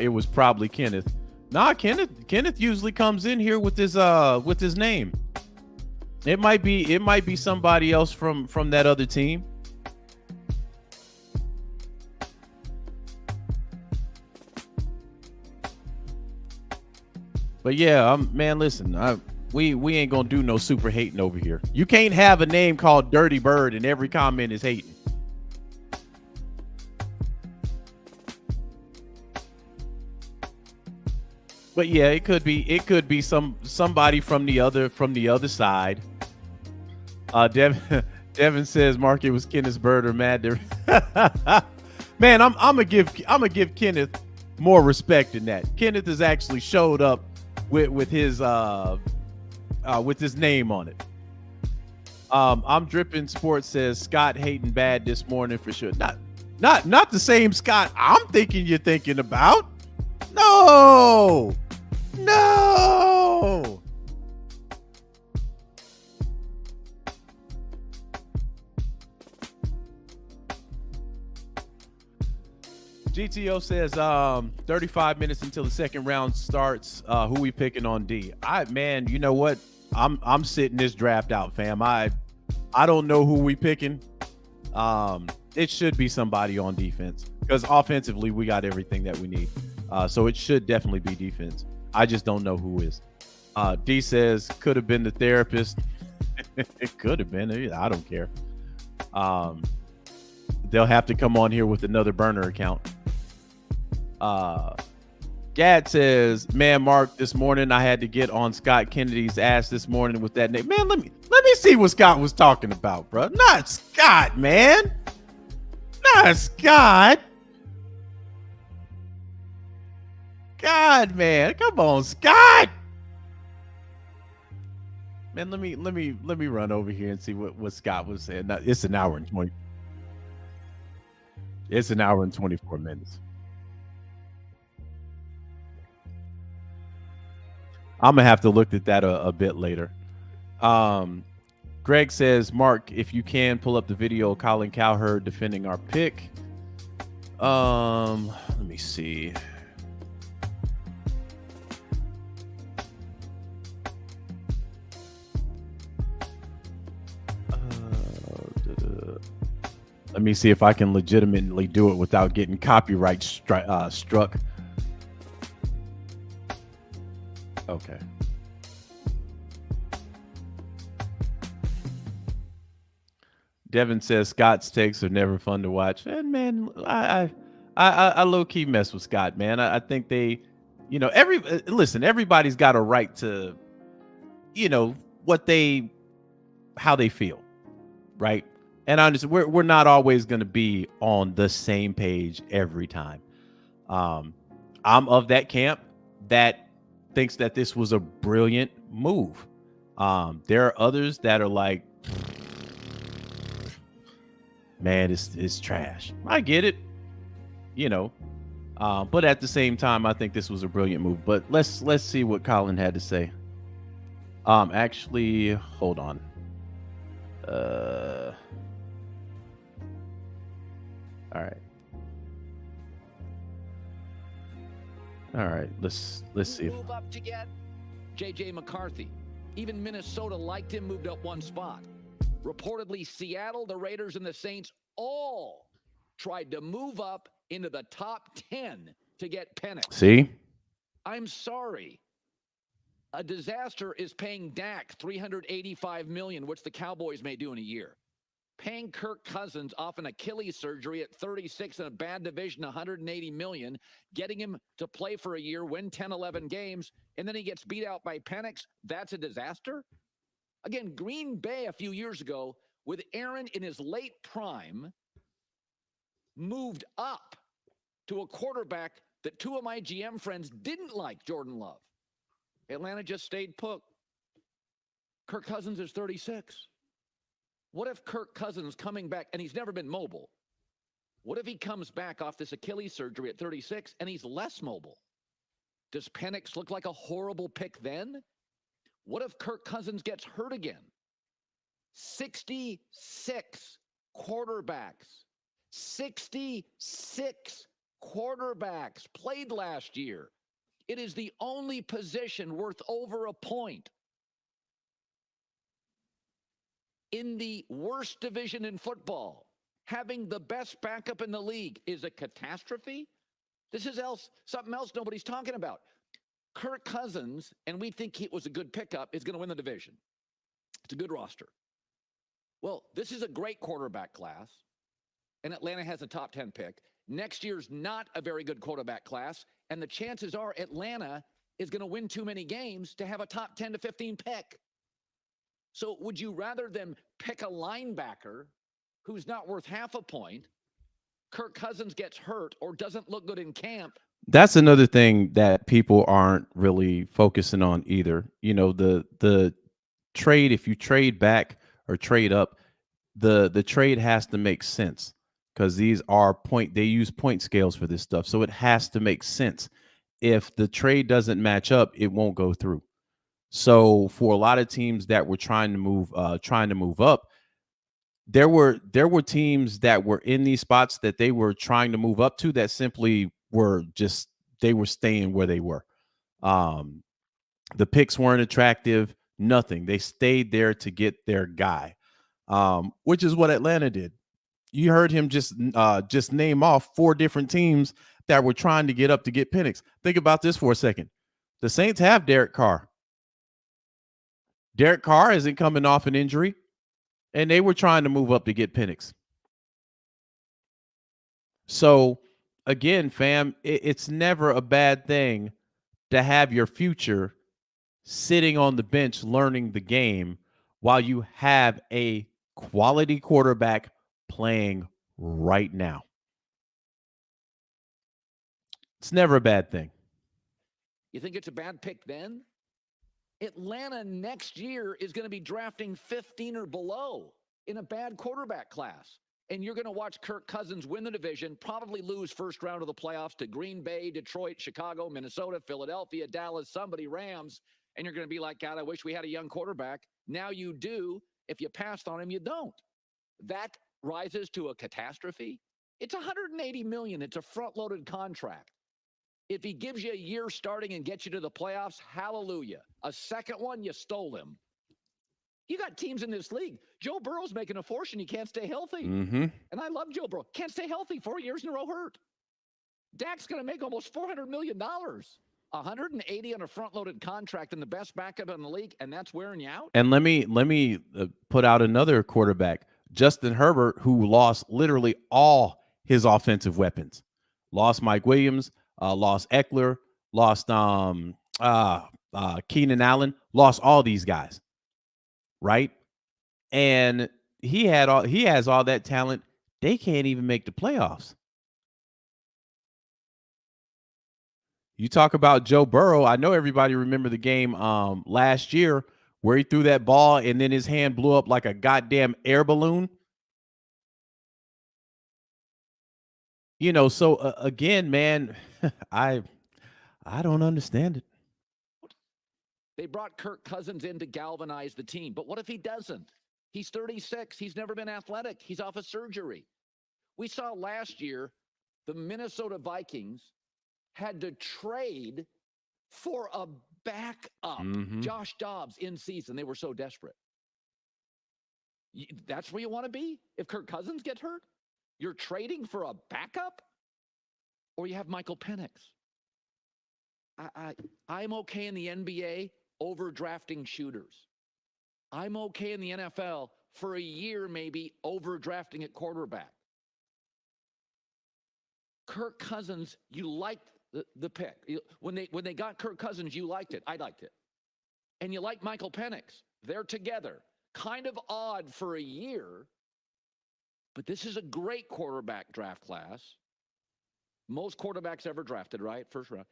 it was probably Kenneth. Nah, Kenneth usually comes in here with his name. It might be somebody else from that other team. But yeah, man, listen, we ain't gonna do no super hating over here. You can't have a name called Dirty Bird and every comment is hating. But yeah, it could be somebody from the other side. Devin says Mark, it was Kenneth Bird or Matt. Man, I'm gonna give Kenneth more respect than that. Kenneth has actually showed up with his name on it. I'm dripping sports says Scott hating bad this morning for sure. Not the same Scott I'm thinking you're thinking about. No. GTO says 35 minutes until the second round starts. Who we picking on D? Man, you know what? I'm sitting this draft out, fam. I don't know who we picking. It should be somebody on defense because offensively we got everything that we need. So it should definitely be defense. I just don't know who is. D says could have been the therapist. It could have been. I don't care. They'll have to come on here with another burner account. Gad says, man, Mark, this morning I had to get on Scott Kennedy's ass this morning with that name. Man, let me see what Scott was talking about, bro. Not Scott, man. Not Scott. God, man. Come on, Scott. Man, let me run over here and see what Scott was saying. Now, it's an hour and 20. It's an hour and 24 minutes. I'm gonna have to look at that a bit later. Greg says, Mark, if you can pull up the video of Colin Cowherd defending our pick. Let me see. Let me see if I can legitimately do it without getting copyright struck. Okay. Devin says Scott's takes are never fun to watch. And man, I low key mess with Scott, man. I think they, listen, everybody's got a right to, how they feel, right? And honestly, we're not always going to be on the same page every time. I'm of that camp that thinks that this was a brilliant move. There are others that are like, man, it's trash. I get it, but at the same time, I think this was a brilliant move. But let's see what Colin had to say. Actually, hold on. All right. Let's see. Move up to get J.J. McCarthy. Even Minnesota liked him, moved up one spot. Reportedly, Seattle, the Raiders, and the Saints all tried to move up into the top 10 to get Penix. See? I'm sorry. A disaster is paying Dak $385 million, which the Cowboys may do in a year. Paying Kirk Cousins off an Achilles surgery at 36 in a bad division, $180 million, getting him to play for a year, win 10, 11 games, and then he gets beat out by Penix. That's a disaster? Again, Green Bay a few years ago, with Aaron in his late prime, moved up to a quarterback that two of my GM friends didn't like, Jordan Love. Atlanta just stayed put. Kirk Cousins is 36. What if Kirk Cousins coming back, and he's never been mobile, what if he comes back off this Achilles surgery at 36 and he's less mobile? Does Penix look like a horrible pick then? What if Kirk Cousins gets hurt again? 66 quarterbacks. 66 quarterbacks played last year It is the only position worth over a point. In the worst division in football, having the best backup in the league is a catastrophe. This is something else nobody's talking about. Kirk Cousins, and we think it was a good pickup, is going to win the division. It's a good roster. Well, this is a great quarterback class, and Atlanta has a top 10 pick. Next year's not a very good quarterback class, and the chances are Atlanta is going to win too many games to have a top 10 to 15 pick. So would you rather them pick a linebacker who's not worth half a point, Kirk Cousins gets hurt or doesn't look good in camp? That's another thing that people aren't really focusing on either. You know, the trade, if you trade back or trade up, the trade has to make sense, because these are they use point scales for this stuff. So it has to make sense. If the trade doesn't match up, it won't go through. So for a lot of teams that were trying to move up, there were teams that were in these spots that they were trying to move up to that simply were just, they were staying where they were. The picks weren't attractive, nothing. They stayed there to get their guy, which is what Atlanta did. You heard him just name off 4 different teams that were trying to get up to get Penix. Think about this for a second. The Saints have Derek Carr. Derek Carr isn't coming off an injury, and they were trying to move up to get Penix. So, again, fam, it's never a bad thing to have your future sitting on the bench learning the game while you have a quality quarterback playing right now. It's never a bad thing. You think it's a bad pick then? Atlanta next year is going to be drafting 15 or below in a bad quarterback class. And you're going to watch Kirk Cousins win the division, probably lose first round of the playoffs to Green Bay, Detroit, Chicago, Minnesota, Philadelphia, Dallas, somebody, Rams. And you're going to be like, God, I wish we had a young quarterback. Now you do. If you passed on him, you don't. That rises to a catastrophe. It's $180 million. It's a front-loaded contract. If he gives you a year starting and gets you to the playoffs, hallelujah. A second one, you stole him. You got teams in this league. Joe Burrow's making a fortune. He can't stay healthy. Mm-hmm. And I love Joe Burrow. Can't stay healthy. 4 years in a row hurt. Dak's going to make almost $400 million. 180 on a front-loaded contract and the best backup in the league, and that's wearing you out? And let me put out another quarterback, Justin Herbert, who lost literally all his offensive weapons. Lost Mike Williams, lost Eckler, lost Keenan Allen, lost all these guys, right? And he has all that talent. They can't even make the playoffs. You talk about Joe Burrow. I know everybody remember the game last year where he threw that ball and then his hand blew up like a goddamn air balloon. You know, so again, man, I don't understand it. They brought Kirk Cousins in to galvanize the team. But what if he doesn't? He's 36. He's never been athletic. He's off of surgery. We saw last year the Minnesota Vikings had to trade for a backup. Josh Dobbs in season. They were so desperate. That's where you want to be if Kirk Cousins gets hurt? You're trading for a backup? Or you have Michael Penix. I'm okay in the NBA overdrafting shooters. I'm okay in the NFL for a year maybe overdrafting at quarterback. Kirk Cousins, you liked the pick. When they got Kirk Cousins, you liked it. I liked it. And you like Michael Penix. They're together. Kind of odd for a year, but this is a great quarterback draft class. Most quarterbacks ever drafted, right? First round.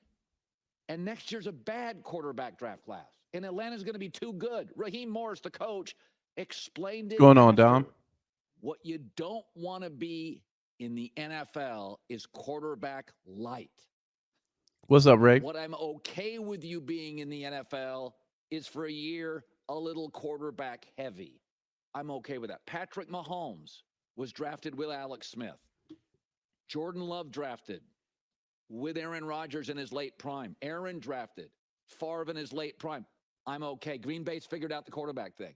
And next year's a bad quarterback draft class. And Atlanta's going to be too good. Raheem Morris, the coach, explained it. What's going on, Dom? What you don't want to be in the NFL is quarterback light. What's up, Ray? What I'm okay with you being in the NFL is for a year a little quarterback heavy. I'm okay with that. Patrick Mahomes was drafted with Alex Smith. Jordan Love drafted. with Aaron Rodgers in his late prime. Aaron drafted. Favre in his late prime. I'm okay. Green Bay's figured out the quarterback thing.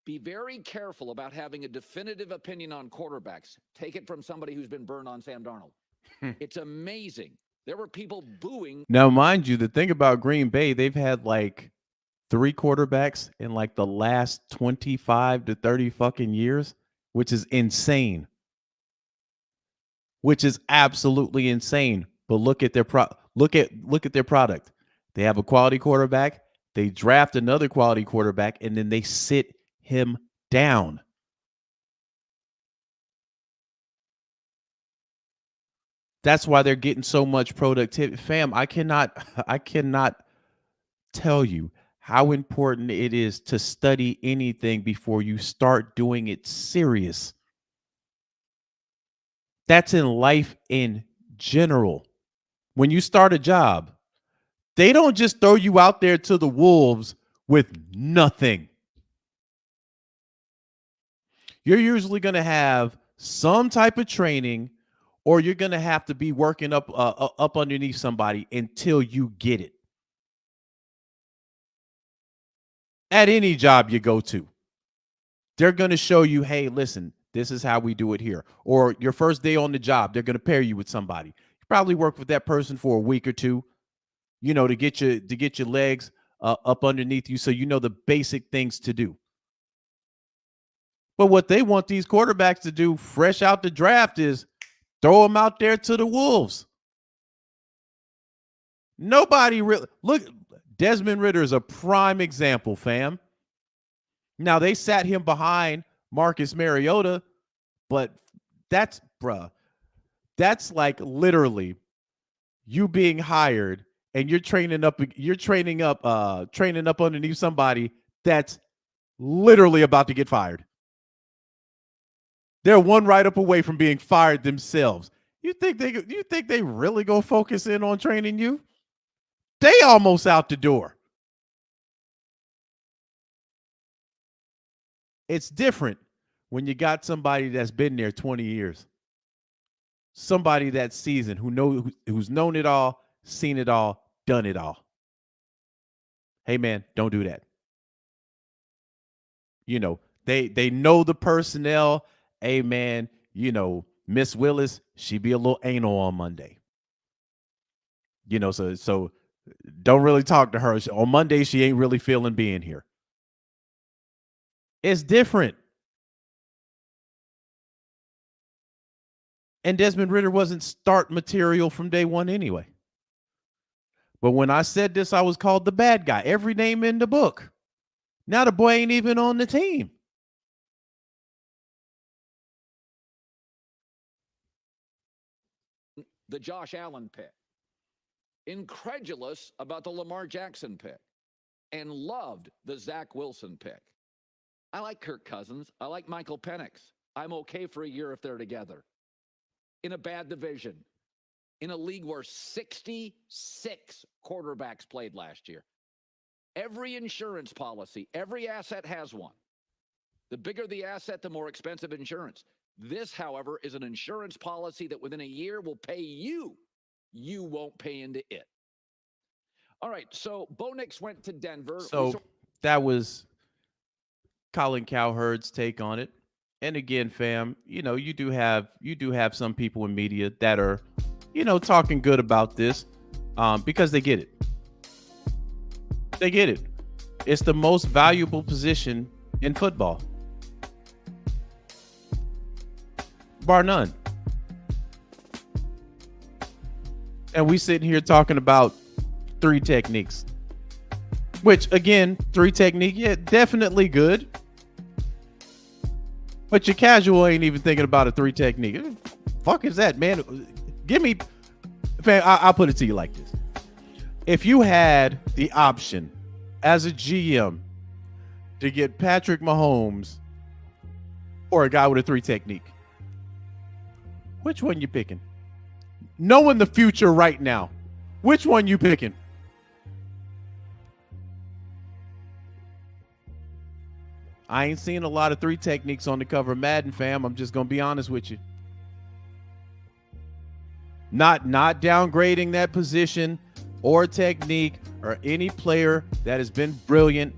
Be very careful about having a definitive opinion on quarterbacks. Take it from somebody who's been burned on Sam Darnold. It's amazing. There were people booing. Now, mind you, the thing about Green Bay, they've had like 3 quarterbacks in like the last 25 to 30 fucking years, which is insane. Which is absolutely insane. But look at their look at their product. They have a quality quarterback, they draft another quality quarterback, and then they sit him down. That's why they're getting so much productivity. Fam, I cannot tell you how important it is to study anything before you start doing it serious. That's in life in general. When you start a job, they don't just throw you out there to the wolves with nothing. You're usually going to have some type of training, or you're going to have to be working up underneath somebody until you get it. At any job you go to, they're going to show you, hey, listen, this is how we do it here. Or your first day on the job, they're going to pair you with somebody. You probably work with that person for a week or two, to get your legs up underneath you, so you know the basic things to do. But what they want these quarterbacks to do fresh out the draft is throw them out there to the wolves. Nobody really look. Desmond Ridder is a prime example, fam. Now they sat him behind Marcus Mariota, but that's like literally you being hired and you're training up underneath somebody that's literally about to get fired. They're one write-up away from being fired themselves. You think they really go focus in on training you? They almost out the door. It's different when you got somebody that's been there 20 years. Somebody that's seasoned, who's known it all, seen it all, done it all. Hey man, don't do that. They know the personnel. Hey man, Miss Willis, she be a little anal on Monday. So don't really talk to her. On Monday, she ain't really feeling being here. It's different. And Desmond Ridder wasn't start material from day one anyway. But when I said this, I was called the bad guy. Every name in the book. Now the boy ain't even on the team. The Josh Allen pick. Incredulous about the Lamar Jackson pick. And loved the Zach Wilson pick. I like Kirk Cousins. I like Michael Penix. I'm okay for a year if they're together. In a bad division. In a league where 66 quarterbacks played last year. Every insurance policy, every asset has one. The bigger the asset, the more expensive insurance. This, however, is an insurance policy that within a year will pay you. You won't pay into it. All right, so Bo Nix went to Denver. So that was Colin Cowherd's take on it. And again, fam, you do have some people in media that are, talking good about this because they get it. They get it. It's the most valuable position in football. Bar none. And we sitting here talking about 3 techniques. Which, again, 3 technique, yeah, definitely good. But your casual ain't even thinking about a 3 technique. Fuck is that, man? Give me... I'll put it to you like this. If you had the option as a GM to get Patrick Mahomes or a guy with a 3 technique, which one you picking? Knowing the future right now, which one you picking? I ain't seen a lot of 3 techniques on the cover of Madden, fam. I'm just going to be honest with you. Not downgrading that position or technique or any player that has been brilliant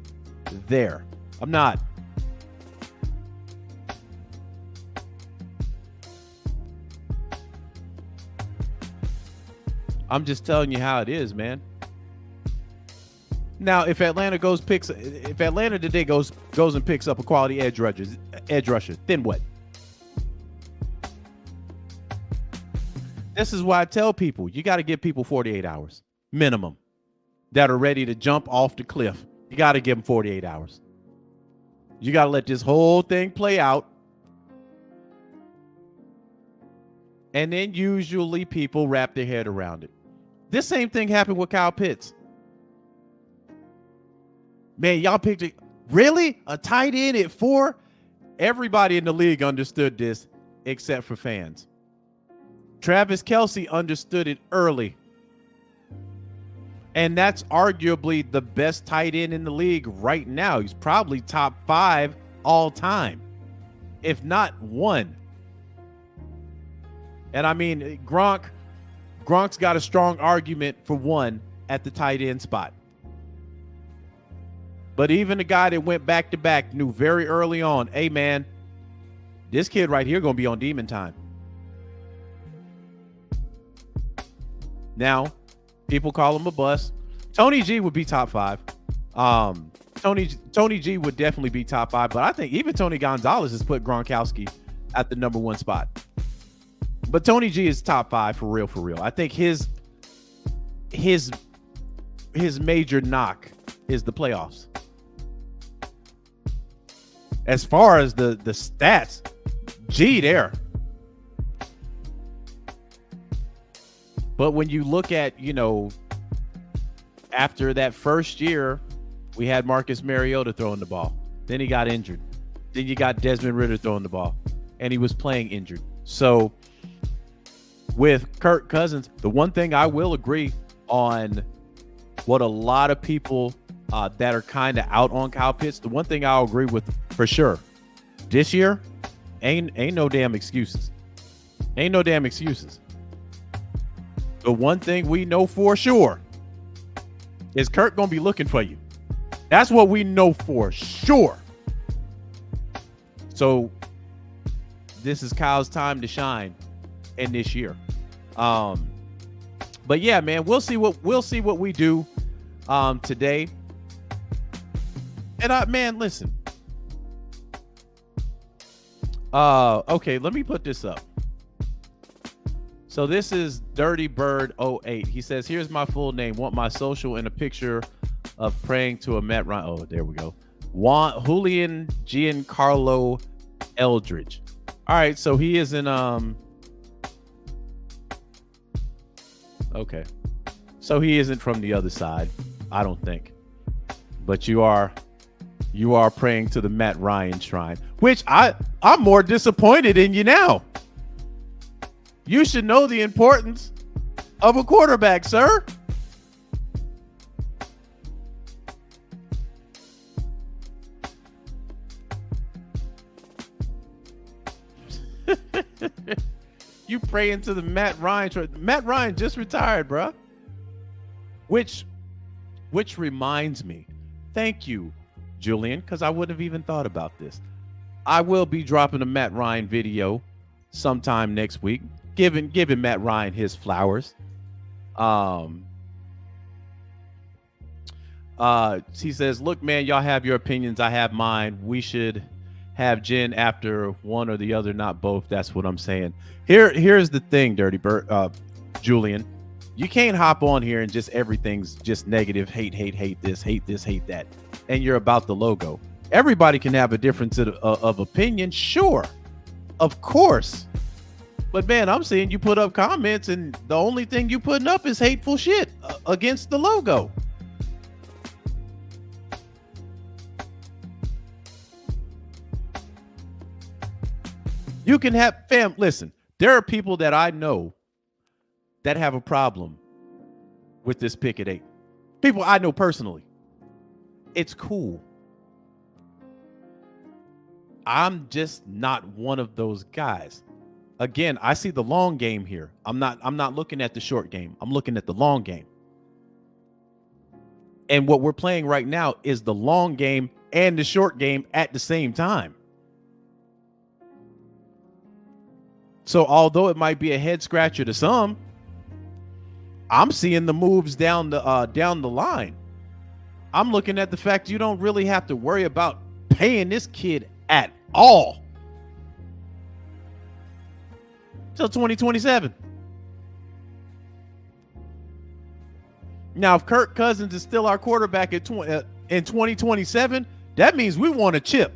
there. I'm not. I'm just telling you how it is, man. Now, if Atlanta today goes and picks up a quality edge rusher, then what? This is why I tell people, you got to give people 48 hours minimum that are ready to jump off the cliff. You got to give them 48 hours. You got to let this whole thing play out. And then usually people wrap their head around it. This same thing happened with Kyle Pitts. Man, y'all picked it. Really? A tight end at 4? Everybody in the league understood this except for fans. Travis Kelce understood it early. And that's arguably the best tight end in the league right now. He's probably top 5 all time, if not 1. And I mean, Gronk's got a strong argument for 1 at the tight end spot. But even the guy that went back-to-back knew very early on, hey, man, this kid right here going to be on demon time. Now, people call him a bust. Tony G would be top 5. Tony G would definitely be top 5, but I think even Tony Gonzalez has put Gronkowski at the number 1 spot. But Tony G is top 5 for real. I think his major knock is the playoffs. As far as the stats, G there. But when you look at, after that first year, we had Marcus Mariota throwing the ball. Then he got injured. Then you got Desmond Ridder throwing the ball. And he was playing injured. So with Kirk Cousins, the one thing I will agree on, what a lot of people that are kind of out on Kyle Pitts, the one thing I'll agree with for sure, this year, ain't no damn excuses. Ain't no damn excuses. The one thing we know for sure is Kirk gonna be looking for you. That's what we know for sure. So this is Kyle's time to shine in this year. But yeah, man, we'll see what we do today. And man, listen. Okay, let me put this up. So this is Dirty Bird 08. He says, here's my full name. Want my social and a picture of praying to a Matt Ryan. Oh, there we go. Want Julian Giancarlo Eldridge. All right, so he is in okay. So he isn't from the other side, I don't think. But you are praying to the Matt Ryan shrine, which I'm more disappointed in you now. You should know the importance of a quarterback, sir. You praying to the Matt Ryan shrine. Matt Ryan just retired, bro. Which reminds me, thank you, Julian, because I wouldn't have even thought about this. I will be dropping a Matt Ryan video sometime next week, giving Matt Ryan his flowers. He says, look, man, y'all have your opinions. I have mine. We should have Jen after one or the other, not both. That's what I'm saying. Here's the thing, Dirty Bird, Julian. You can't hop on here and just everything's just negative, hate this, hate that, and you're about the logo. Everybody can have a difference of opinion, sure, of course. But man, I'm seeing you put up comments and the only thing you putting up is hateful shit against the logo. You can have, fam, listen, there are people that I know that have a problem with this pick at 8. People I know personally. It's cool. I'm just not one of those guys. Again, I see the long game here. I'm not looking at the short game. I'm looking at the long game. And what we're playing right now is the long game and the short game at the same time. So although it might be a head scratcher to some, I'm seeing the moves down the line. I'm looking at the fact you don't really have to worry about paying this kid at all till 2027. Now, if Kirk Cousins is still our quarterback in 2027, that means we want a chip.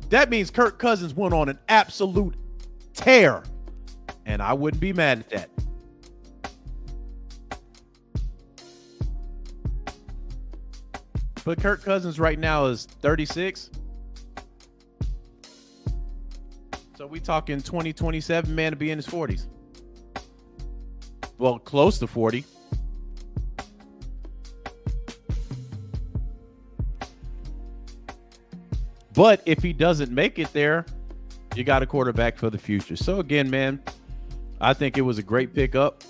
That means Kirk Cousins went on an absolute tear, and I wouldn't be mad at that. But Kirk Cousins right now is 36. So we talking 2027, man, to be in his 40s. Well, close to 40. But if he doesn't make it there, you got a quarterback for the future. So again, man, I think it was a great pickup.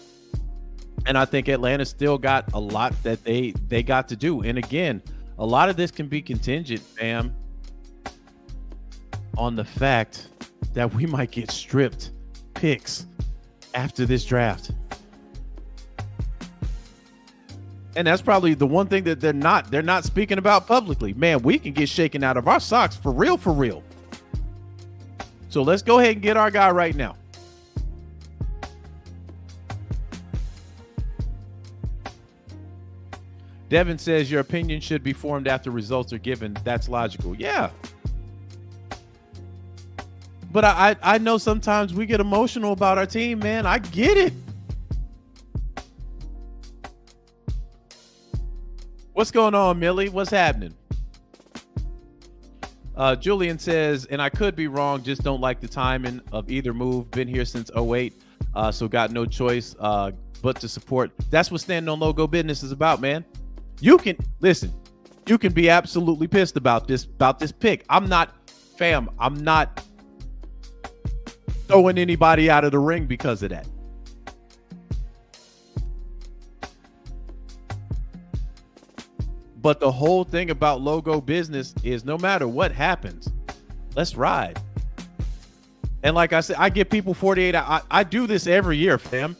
And I think Atlanta still got a lot that they got to do. And again, a lot of this can be contingent, fam, on the fact that we might get stripped picks after this draft. And that's probably the one thing that they're not speaking about publicly. Man, we can get shaken out of our socks for real, for real. So let's go ahead and get our guy right now. Devin says your opinion should be formed after results are given. That's logical. Yeah. But I know sometimes we get emotional about our team, man. I get it. What's going on, Millie? What's happening? Julian says, and I could be wrong, just don't like the timing of either move. Been here since 2008, so got no choice but to support. That's what Standing on Logo Business is about, man. You can listen. You can be absolutely pissed about this pick. I'm not throwing anybody out of the ring because of that. But the whole thing about Logo Business is no matter what happens, let's ride. And like I said, I give people 48 hours. I do this every year, fam.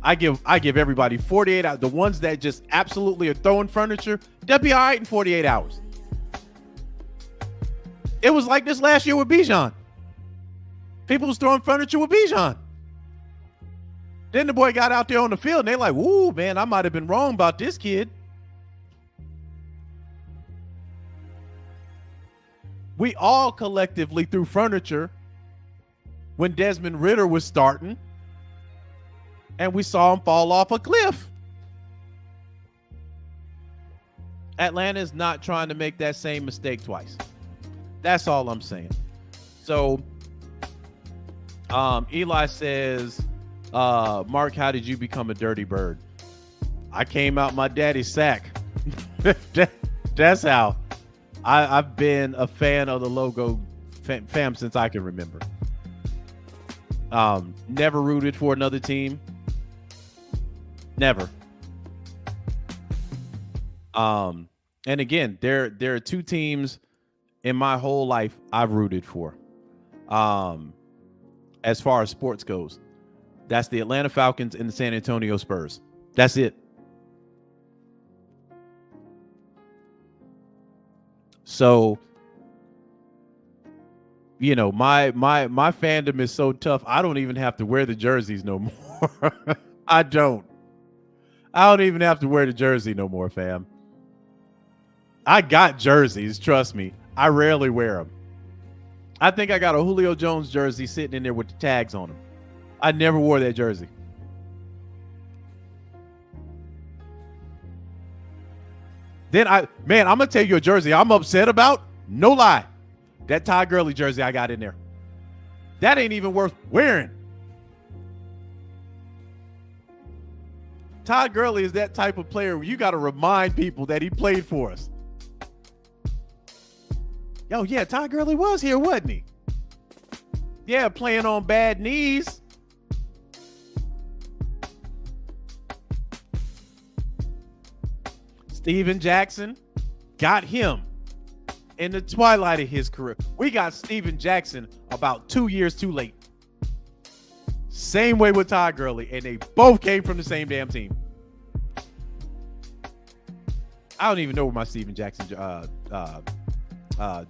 I give everybody 48 hours. The ones that just absolutely are throwing furniture, they'll be all right in 48 hours. It was like this last year with Bijan. People was throwing furniture with Bijan. Then the boy got out there on the field and they're like, "Woo, man, I might have been wrong about this kid." We all collectively threw furniture when Desmond Ridder was starting, and we saw him fall off a cliff. Atlanta is not trying to make that same mistake twice. That's all I'm saying. So, Eli says, Mark, how did you become a dirty bird? I came out my daddy's sack. That's how. I've been a fan of the Logo fam since I can remember. Never rooted for another team. Never. And again, there are two teams in my whole life I've rooted for. As far as sports goes, that's the Atlanta Falcons and the San Antonio Spurs. That's it. So, you know, my fandom is so tough. I don't even have to wear the jerseys no more. I don't even have to wear the jersey no more, fam. I got jerseys, trust me. I rarely wear them. I think I got a Julio Jones jersey sitting in there with the tags on them. I never wore that jersey. Then I'm going to tell you a jersey I'm upset about. No lie. That Todd Gurley jersey I got in there. That ain't even worth wearing. Todd Gurley is that type of player where you got to remind people that he played for us. Yo, yeah, Todd Gurley was here, wasn't he? Yeah, playing on bad knees. Steven Jackson got him in the twilight of his career. We got Steven Jackson about 2 years too late. Same way with Todd Gurley, and they both came from the same damn team. I don't even know where my Steven Jackson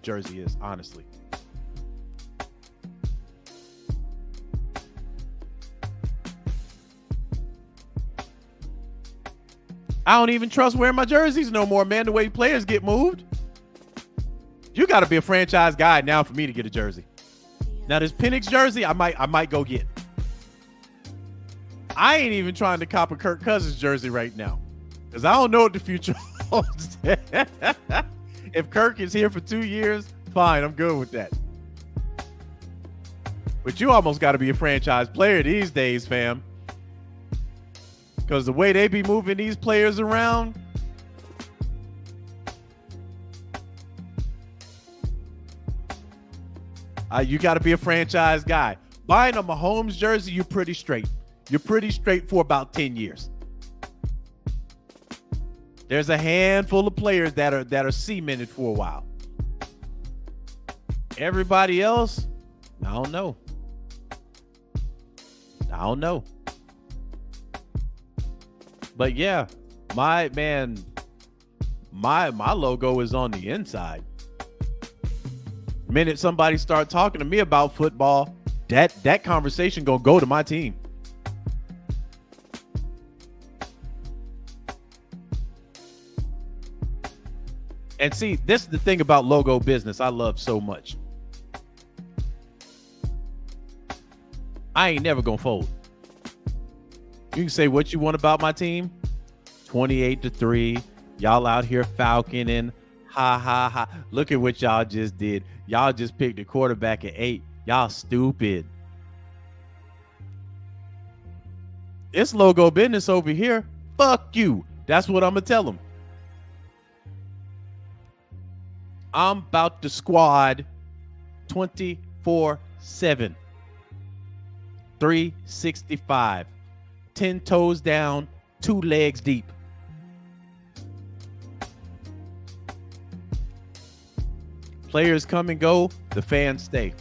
jersey is, honestly. I don't even trust wearing my jerseys no more, man, the way players get moved. You got to be a franchise guy now for me to get a jersey. Now, this Penix jersey, I might go get. I ain't even trying to cop a Kirk Cousins jersey right now because I don't know what the future holds. If Kirk is here for 2 years, fine, I'm good with that. But you almost got to be a franchise player these days, fam. Because the way they be moving these players around, you got to be a franchise guy. Buying a Mahomes jersey, you're pretty straight. You're pretty straight for about 10 years. There's a handful of players that are cemented for a while. Everybody else, I don't know. But yeah, my logo is on the inside. The minute somebody start talking to me about football, that conversation gonna go to my team. And see, this is the thing about logo business I love so much. I ain't never gonna fold. You can say what you want about my team. 28-3. Y'all out here falconing. Ha ha ha. Look at what y'all just did. Y'all just picked a quarterback at 8. Y'all stupid. It's logo business over here. Fuck you. That's what I'm gonna tell them. I'm about to squad 24/7. 365. 10 toes down, 2 legs deep. Players come and go, the fans stay.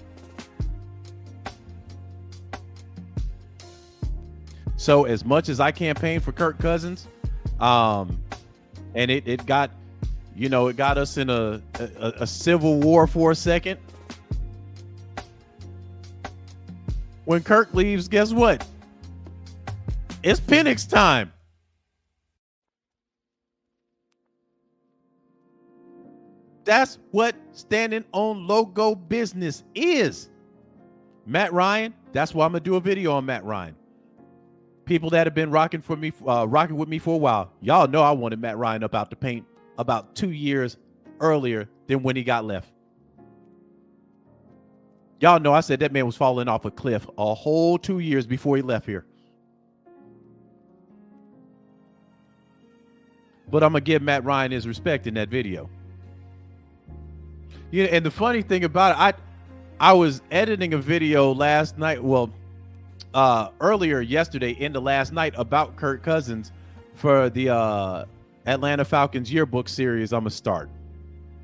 So as much as I campaigned for Kirk Cousins, and it got, it got us in a civil war for a second. When Kirk leaves, guess what? It's Penix time. That's what standing on logo business is. Matt Ryan, that's why I'm gonna do a video on Matt Ryan. People that have been rocking with me for a while, y'all know I wanted Matt Ryan up out the paint about 2 years earlier than when he got left. Y'all know I said that man was falling off a cliff a whole 2 years before he left here. But I'm going to give Matt Ryan his respect in that video. Yeah, and the funny thing about it, I was editing a video last night, earlier yesterday into last night about Kirk Cousins for the Atlanta Falcons yearbook series I'm going to start.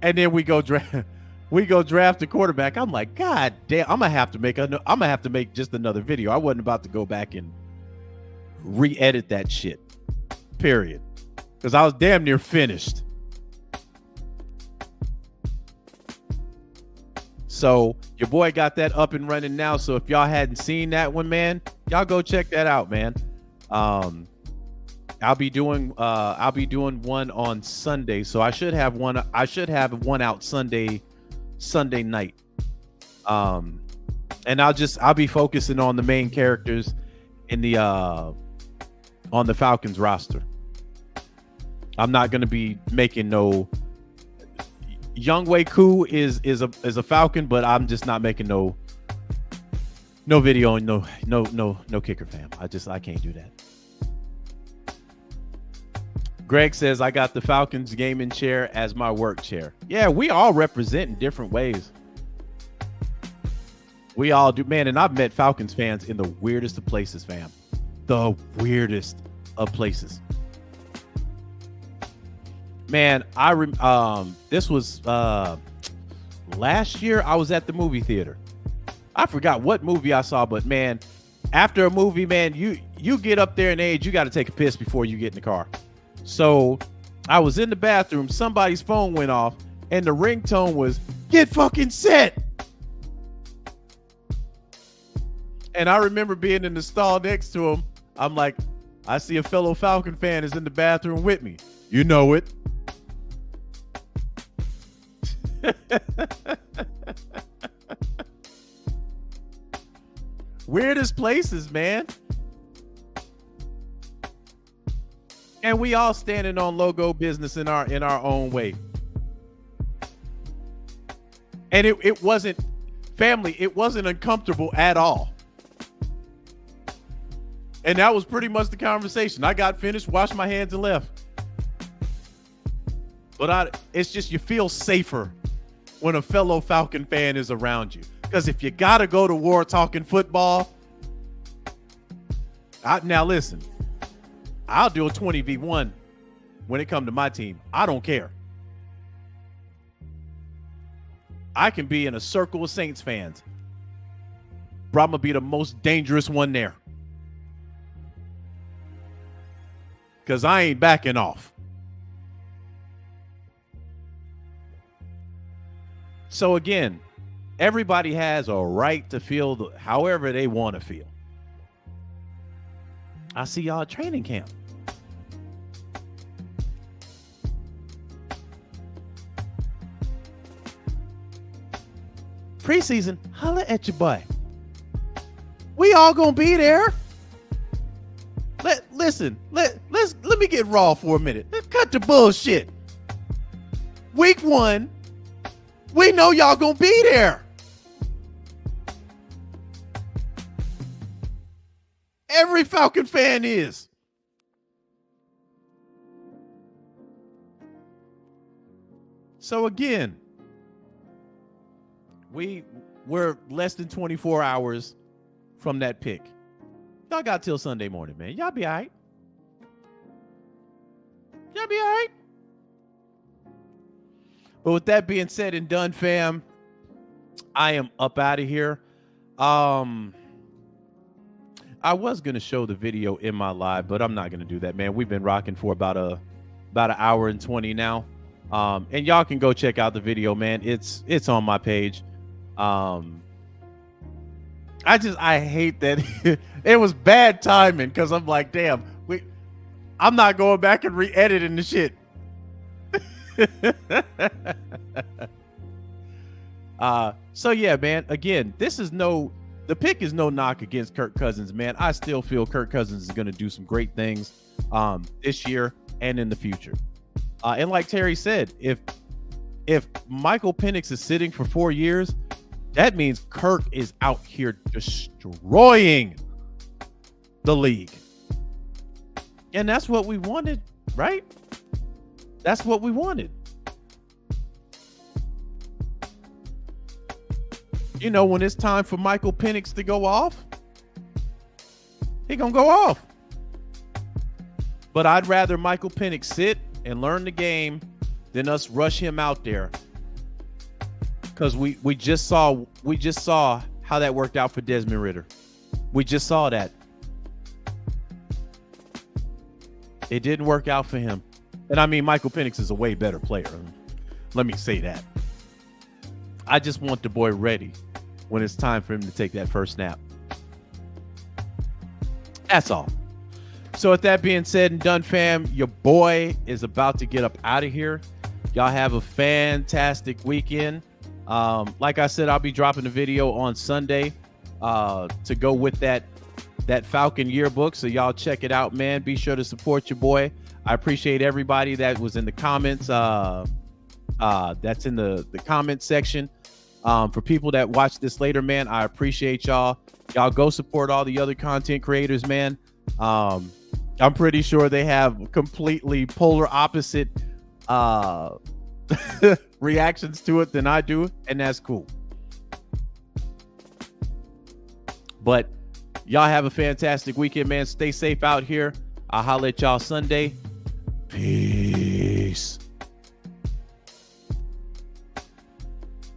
And then we go draft the quarterback. I'm like, God damn, I'm going to have to make just another video. I wasn't about to go back and re-edit that shit. Period. Because I was damn near finished. So your boy got that up and running now. So if y'all hadn't seen that one, man, y'all go check that out, man. I'll be doing one on Sunday. So I should have one out Sunday night. And I'll be focusing on the main characters in the on the Falcons roster. I'm not going to be making no Younghoe Koo is a Falcon, but I'm just not making no video and no kicker fam. I can't do that. Greg says, I got the Falcons gaming chair as my work chair. Yeah, we all represent in different ways. We all do, man. And I've met Falcons fans in the weirdest of places, fam. The weirdest of places. Man, this was last year. I was at the movie theater. I forgot what movie I saw, but man, after a movie, man, you get up there in age, you got to take a piss before you get in the car. So I was in the bathroom, somebody's phone went off, and the ringtone was, "Get fucking set." And I remember being in the stall next to him. I'm like, I see a fellow Falcon fan is in the bathroom with me. You know it. Weirdest places, man. And we all standing on logo business in our own way. And it wasn't family, it wasn't uncomfortable at all. And that was pretty much the conversation. I got finished, washed my hands, and left. But it's just you feel safer when a fellow Falcon fan is around you. Because if you got to go to war talking football, now listen, I'll do a 20v1 when it comes to my team. I don't care. I can be in a circle of Saints fans, but I'm going to be the most dangerous one there. Because I ain't backing off. So again, everybody has a right to feel however they want to feel. I see y'all at training camp. Preseason, holla at your boy. We all gonna be there. Let me get raw for a minute. Let's cut the bullshit. Week 1, we know y'all gonna be there. Every Falcon fan is. So again, we're less than 24 hours from that pick. Y'all got till Sunday morning, man. Y'all be all right. Y'all be all right. But with that being said and done, fam, I am up out of here. I was going to show the video in my live, but I'm not going to do that, man. We've been rocking for about an hour and 20 now. And y'all can go check out the video, man. It's on my page. I hate that it was bad timing because I'm like, damn, I'm not going back and re-editing the shit. So yeah, man, again, the pick is no knock against Kirk Cousins, man. I still feel Kirk Cousins is going to do some great things this year and in the future. And like Terry said, if Michael Penix is sitting for 4 years, that means Kirk is out here destroying the league. And that's what we wanted, right? That's what we wanted. You know, when it's time for Michael Penix to go off, he gonna go off. But I'd rather Michael Penix sit and learn the game than us rush him out there. Because we just saw how that worked out for Desmond Ridder. We just saw that. It didn't work out for him. And I mean, Michael Penix is a way better player. Let me say that. I just want the boy ready when it's time for him to take that first snap. That's all. So with that being said and done, fam, your boy is about to get up out of here. Y'all have a fantastic weekend. Like I said, I'll be dropping a video on Sunday to go with that Falcon yearbook. So y'all check it out, man. Be sure to support your boy. I appreciate everybody that was in the comments. That's in the comment section. For people that watch this later, man, I appreciate y'all. Y'all go support all the other content creators, man. I'm pretty sure they have completely polar opposite reactions to it than I do, and that's cool. But y'all have a fantastic weekend, man. Stay safe out here. I'll holler at y'all Sunday. Peace.